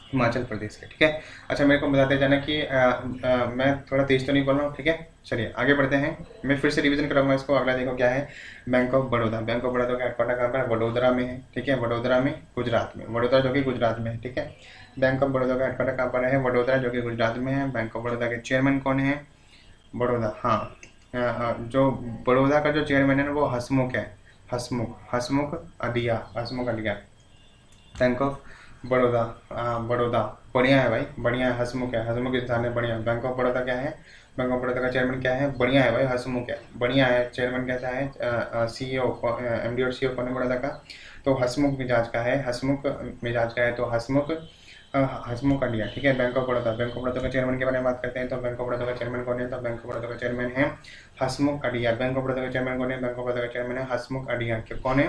हिमाचल प्रदेश के, ठीक है। अच्छा मेरे को बताते जाना कि मैं थोड़ा तेज तो नहीं बोल रहा हूँ, ठीक है। चलिए आगे बढ़ते हैं, मैं फिर से रिवीजन कराऊंगा इसको। अगला देखो क्या है, bank of Baroda. Bank of Baroda का हेडक्वार्टर कहाँ पर है, वडोदरा में है, ठीक है, वडोदरा में, गुजरात में, वडोदरा जो कि गुजरात में है, ठीक है। बैंक ऑफ बड़ौदा का हेडक्वार्टर कहाँ पर है, वडोदरा जो कि गुजरात में है। बैंक ऑफ बड़ौदा के चेयरमैन कौन है, बड़ौदा, हाँ जो बड़ौदा का जो चेयरमैन है वो हसमुख है, हसमुख अढिया, हसमुख अढिया। बैंक ऑफ बड़ौदा, बड़ौदा बढ़िया है भाई, बढ़िया है, हसमुख है, हसमुख स्थान है, बढ़िया। बैंक ऑफ बड़ौदा क्या है, बैंक ऑफ बड़ौदा का चेयरमैन क्या है, बढ़िया है भाई, हसमुख है, बढ़िया है। चेयरमैन कैसा है, सीईओ, एमडी और सीईओ कौन है बड़ौदा का, तो हसमुख मिजाज का है, हसमुख मिजाज का है, तो हसमुख अढिया, ठीक है। Bank of Baroda, bank of Baroda का चेयरमैन के बारे में बात करते हैं, तो बैंक ऑफ बड़ौदा का चेयरमैन कौन है, तो बैंक ऑफ बड़ौदा का चेयरमैन है हसमुख अढिया। बैंक ऑफ बड़ौदा का चेयरमैन कौन है, बैंक ऑफ बड़ौदा का चेयरमैन है हसमुख अढिया, कौन है,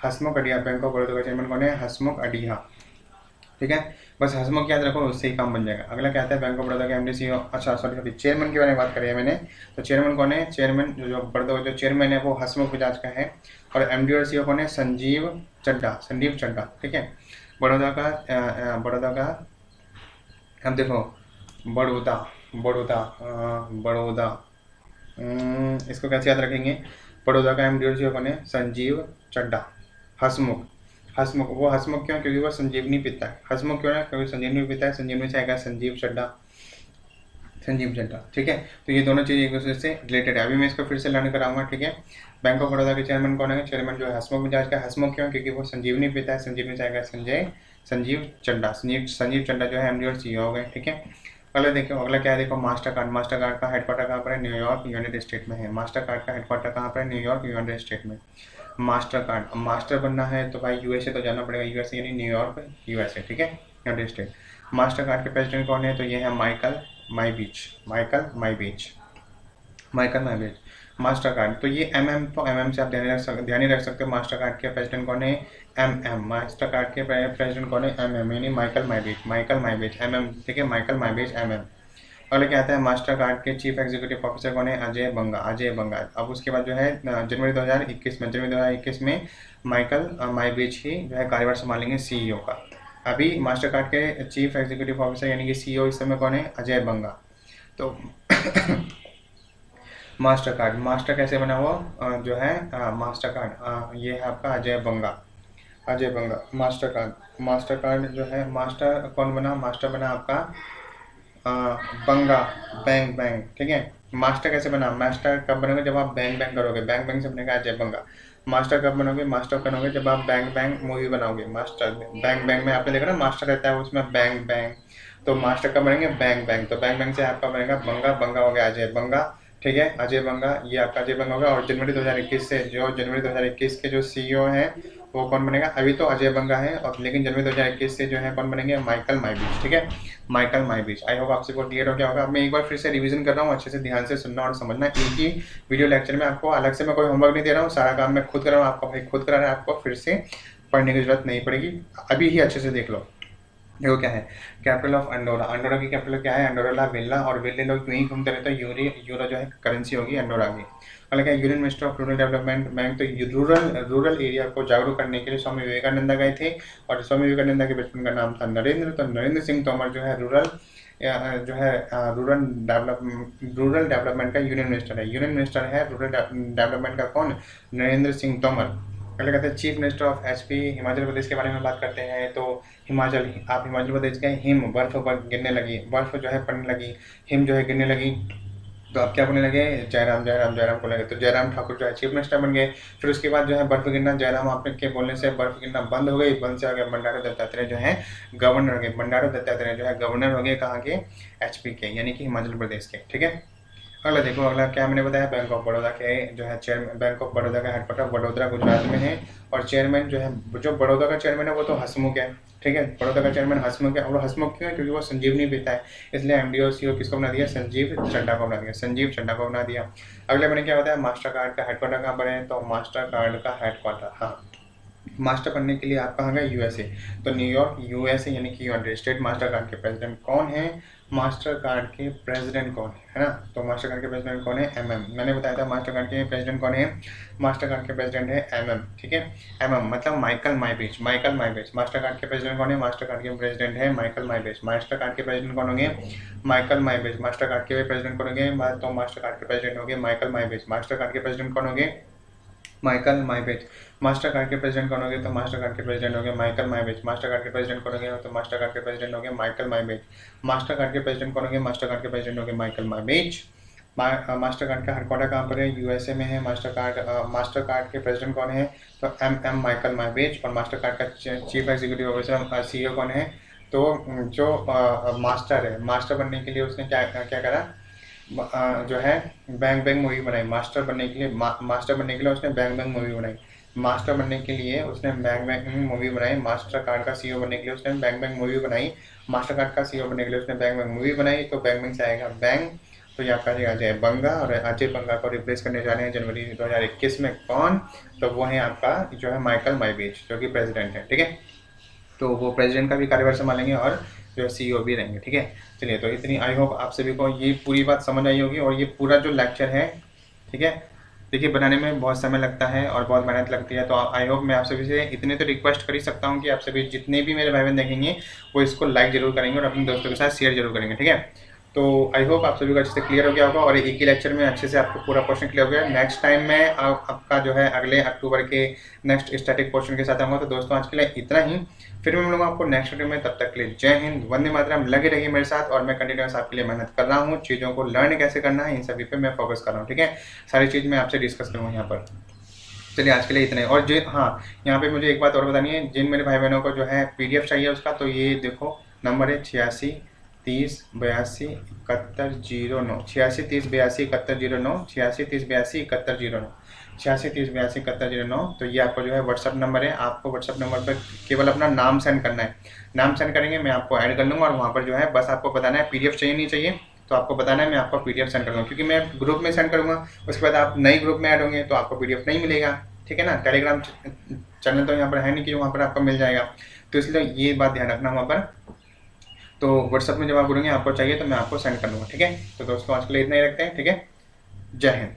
हसमुख अढिया। बैंक ऑफ बड़ौदा का चेयरमैन कौन है, हसमुख अढिया, ठीक है। बस हसमुख याद रखो, उससे ही काम बन जाएगा। अगला क्या आता है, बैंक ऑफ बड़ौदा के एमडी सीईओ, अच्छा सॉरी चेयरमैन के बारे में बात करी है मैंने, तो चेयरमैन कौन है, चेयरमैन जो बड़ौदा जो चेयरमैन है वो हसमुख मिजाज का है, और एमडी और सीईओ कौन है, संजीव चड्ढा, ठीक है। बड़ौदा का अब देखो बड़ौदा इसको कैसे याद रखेंगे, बड़ौदा का एमडी और सीईओ कौन है, संजीव चड्ढा। हसमुख वो हसमुख क्यों, क्योंकि वो संजीवनी पीता है, हसमुख क्यों है, क्योंकि संजीवनी पीता है, संजीवनी से आएगा संजीव चड्ढा, ठीक है। तो ये दोनों चीज़ एक दूसरे से रिलेटेड है। अभी मैं इसको फिर से लर्न कराऊंगा, ठीक है। बैंक ऑफ बड़ौदा के चेयरमैन कौन है, चेयरमैन जो है हसमुख मिजाज का, हसमुख क्यों, क्योंकि वो संजीवनी पीता है, संजीवनी से आएगा संजीव चड्ढा जो है एमडी और सीईओ हो गए, ठीक है। अगला क्या है, देखो मास्टर कार्ड का हेडक्वार्टर कहाँ पर है, न्यूयॉर्क यूनाइटेड स्टेट में है। मास्टर कार्ड का हेडक्वार्टर कहाँ पर है, न्यूयॉर्क यूनाइटेड स्टेट में। मास्टर कार्ड, मास्टर बनना है तो भाई यूएसए तो जाना पड़ेगा, यूएसए यानी न्यूयॉर्क यूएसए, ठीक है, यूनाइटेड स्टेट। मास्टर कार्ड के प्रेसिडेंट कौन है, तो ये है माइकल माइबीच। मास्टर कार्ड तो ये तो एमएम से आप ध्यान ही रख सकते हो। मास्टर कार्ड के प्रेसिडेंट कौन है, एमएम। मास्टर कार्ड के प्रेसिडेंट कौन है, एमएम, यानी माइकल माइबीच एमएम, ठीक है, माइकल माइबीच एमएम। अगले क्या आता है, मास्टर कार्ड के चीफ एग्जीक्यूटिव ऑफिसर कौन है, अजय बंगा। अब उसके बाद जो है जनवरी 2021 में माइकल माइबीच ही जो है कार्यभार संभालेंगे सीईओ का। अभी मास्टर कार्ड के चीफ एग्जीक्यूटिव ऑफिसर यानी कि सीईओ इस समय कौन है, अजय बंगा। तो मास्टर कैसे बना हुआ जो है मास्टर कार्ड, ये है आपका अजय बंगा। मास्टर कार्ड जो है, मास्टर कौन बना, मास्टर बना आपका बंगा, बैंक, ठीक है। मास्टर कैसे बना, मास्टर कब बनोगे, जब आप बैंक करोगे, बैंक से बनेगा अजय बंगा। मास्टर कब बनोगे, मास्टर बनोगे जब आप बैंक मूवी बनाओगे। मास्टर बैंक में आपने देखा ना मास्टर रहता है उसमें बैंक, तो मास्टर कब बनेंगे, बैंक, तो बैंक से आपका बनेगा बंगा हो गया अजय बंगा, ठीक है, अजय बंगा, ये आपका अजय बंगा होगा। और जनवरी 2021 के जो सीईओ हैं वो कौन बनेगा, अभी तो अजय बंगा है, और लेकिन जनवरी 2021 से जो है कौन बनेंगे, माइकल माइबीच, ठीक है, माइकल माइबीच। आई होप आपसे बहुत क्लियर हो गया होगा। अब मैं एक बार फिर से रिवीजन कर रहा हूँ, अच्छे से ध्यान से सुनना और समझना। एक ही वीडियो लेक्चर में आपको अलग से मैं कोई होमवर्क नहीं दे रहा हूँ, सारा काम मैं खुद कर रहा हूँ, आपको भाई खुद करा रहा है, आपको फिर से पढ़ने की जरूरत नहीं पड़ेगी, अभी ही अच्छे से देख लो। देखो क्या है, कैपिटल ऑफ अंडोरा की कैपिटल क्या है, अंडोरा विल्ला, और विल्ले लोग यूं ही घूमते रहते हैं, यूरो जो है करेंसी होगी अंडोरा की। अगला क्या, union minister of rural development bank, तो रूरल एरिया को जागरूक करने के लिए स्वामी विवेकानंद गए थे, और स्वामी विवेकानंद के बचपन का नाम था नरेंद्र, तो नरेंद्र सिंह तोमर जो है रूरल डेवलपमेंट का यूनियन मिनिस्टर है। यूनियन मिनिस्टर है रूरल डेवलपमेंट का कौन, नरेंद्र सिंह तोमर। अगले कहते हैं chief minister of HP, Himachal Pradesh के बारे में बात करते हैं। तो आप हिमाचल प्रदेश गए, हिम बर्फ गिरने लगी, बर्फ जो है पड़ने लगी, हिम जो है गिरने लगी, तो आप क्या बोलने लगे, जयराम जयराम जयराम बोलेंगे, तो जयराम ठाकुर जो है चीफ मिनिस्टर बन गए। फिर उसके बाद जो है बर्फ गिरना, जयराम आपने के बोलने से बर्फ गिरना बंद हो गई, बंद से आ गया बंडारू दत्तात्रेय जो है गवर्नर हो गए, बंडारू दत्तात्रेय जो है गवर्नर हो गए कहाँ के, एचपी के, यानी कि हिमाचल प्रदेश के। ठीक है, अगला देखो, अगला क्या मैंने बताया, बैंक ऑफ बड़ौदा के जो है चेयरमैन, बैंक ऑफ बड़ौदा का हेडक्वार्टर वडोदरा गुजरात में है, और चेयरमैन जो है, जो बड़ौदा का चेयरमैन है वो तो हसमुख है। ठीक है, बड़ौदा का चेयरमैन हसमुख है, और हसमुख क्यों है, क्योंकि वो संजीवनी पीता है, इसलिए एमडी और सीओ किसको बना दिया, संजीव चड्डा को बना दिया, संजीव चड्डा को बना दिया। अगले मैंने क्या बताया, मास्टर कार्ड का हेडक्वार्टर कहाँ पर है, तो मास्टर कार्ड का हेडक्वार्टर, हाँ, मास्टर बनने के लिए आप कहाँ गए, यूएसए, तो न्यूयॉर्क यूएसए, यानी कि यूनाइटेड स्टेट। मास्टर कार्ड के प्रेसिडेंट कौन है, मास्टर कार्ड के प्रेसिडेंट कौन है ना, तो मास्टर कार्ड के प्रेसिडेंट कौन है, एमएम। मैंने बताया था मास्टर कार्ड के प्रेसिडेंट कौन है, मास्टर कार्ड के प्रेसिडेंट है एमएम। ठीक है, एमएम मतलब माइकल माइबेज, माइकल माइबेज। मास्टर कार्ड के प्रेसिडेंट कौन है, मास्टर कार्ड के प्रेसिडेंट है माइकल माइबेज। मास्टर कार्ड के प्रेसिडेंट कौन होंगे, माइकल माइबेज। मास्टर कार्ड के प्रेसिडेंट कौन होंगे, तो मास्टर कार्ड के प्रेसिडेंट होंगे माइकल माइबेज। मास्टर कार्ड के प्रेसिडेंट कौन होंगे, माइकल माइबेज। मास्टर कार्ड के प्रेसिडेंट कौन होंगे, तो मास्टर कार्ड के प्रेसिडेंट होंगे माइकल माइबेज। मास्टर कार्ड के प्रेसिडेंट कौन होंगे, तो मास्टर कार्ड के प्रेसिडेंट होंगे माइकल माइबेज। मास्टर कार्ड के प्रेसिडेंट कौन होंगे, मास्टर कार्ड के प्रेसिडेंट होंगे माइकल माइबेज। मास्टर कार्ड का हेडक्वार्टर कहाँ पर है, यूएसए में है। मास्टर कार्ड के प्रेसिडेंट कौन है, तो एम माइकल माइबेज। और मास्टर कार्ड का चीफ एग्जीक्यूटिव ऑफिसर सीईओ कौन है, तो जो मास्टर है, मास्टर बनने के लिए उसने क्या क्या करा, जो है बैंग बैंग मूवी बनाई। मास्टर बनने के लिए उसने बैंग बैंग मूवी बनाई। मास्टर बनने के लिए उसने बैंग बैंग मूवी बनाई। मास्टर कार्ड का सीईओ बनने के लिए उसने बैंग बैंग मूवी बनाई। मास्टर कार्ड का सीईओ बनने के लिए उसने बैंग बैंग मूवी बनाई, तो बैंग बैंग से आएगा बैंग, तो ये आपका अजय बंगा, और अजय बंगा को रिप्लेस करने जा रहे हैं जनवरी 2021 में कौन, तो वो है आपका जो है माइकल माइबेज, जो कि प्रेसिडेंट है। ठीक है, तो वो प्रेसिडेंट का भी कार्यभार संभालेंगे और जो सीईओ भी रहेंगे। ठीक है, चलिए, तो इतनी, आई होप आप सभी को ये पूरी बात समझ आई होगी। और ये पूरा जो लेक्चर है, ठीक है, देखिए बनाने में बहुत समय लगता है और बहुत मेहनत लगती है, तो आई होप मैं आप सभी से इतने तो रिक्वेस्ट कर ही सकता हूँ कि आप सभी जितने भी मेरे भाई बहन देखेंगे वो इसको लाइक जरूर करेंगे और अपने दोस्तों के साथ शेयर जरूर करेंगे। ठीक है, तो आई होप आप सभी को अच्छे से क्लियर हो गया होगा और एक ही लेक्चर में अच्छे से आपको पूरा क्वेश्चन क्लियर हो गया। नेक्स्ट टाइम में आपका जो है अगले अक्टूबर के नेक्स्ट स्टैटिक क्वेश्चन के साथ आऊँगा। तो दोस्तों आज के लिए इतना ही, फिर मैं मिलूंगा आपको नेक्स्ट वीडियो में। तब तक के लिए जय हिंद, वंदे मातरम। लगे रहिए मेरे साथ, और मैं कंटिन्यूस आपके लिए मेहनत कर रहा हूँ। चीज़ों को लर्न कैसे करना है इन सभी पे मैं फोकस कर रहा हूँ। ठीक है, सारी चीज़ मैं आपसे डिस्कस करूँगा यहाँ पर। चलिए आज के लिए इतना ही। और जो हाँ, यहाँ पे मुझे एक बात और बतानी है, जिन मेरे भाई बहनों को जो है PDF चाहिए उसका, तो ये देखो नंबर है 86 30 82 71 09, 86 30 82 71 09, 86 30 82 71 09, 86 30 82 71 09। तो ये आपको जो है व्हाट्सअप नंबर है। आपको व्हाट्सअप नंबर पर केवल अपना नाम सेंड करना है। नाम सेंड करेंगे, मैं आपको ऐड कर लूँगा, और वहाँ पर जो है बस आपको बताना है PDF चाहिए नहीं चाहिए, तो आपको बताना है, मैं आपको PDF सेंड करूँगा, क्योंकि मैं ग्रुप में सेंड करूँगा। उसके बाद आप नए ग्रुप में ऐड होंगे तो आपको PDF नहीं मिलेगा। ठीक है ना, टेलीग्राम चैनल तो यहाँ पर है नहीं कि वहाँ पर आपको मिल जाएगा, तो इसलिए ये बात ध्यान रखना वहाँ पर। तो व्हाट्सअप में जब आप बोलेंगे आपको चाहिए तो मैं आपको सेंड कर दूँगा। ठीक है, तो दोस्तों आज के लिए इतना ही रखते हैं। ठीक है, जय हिंद।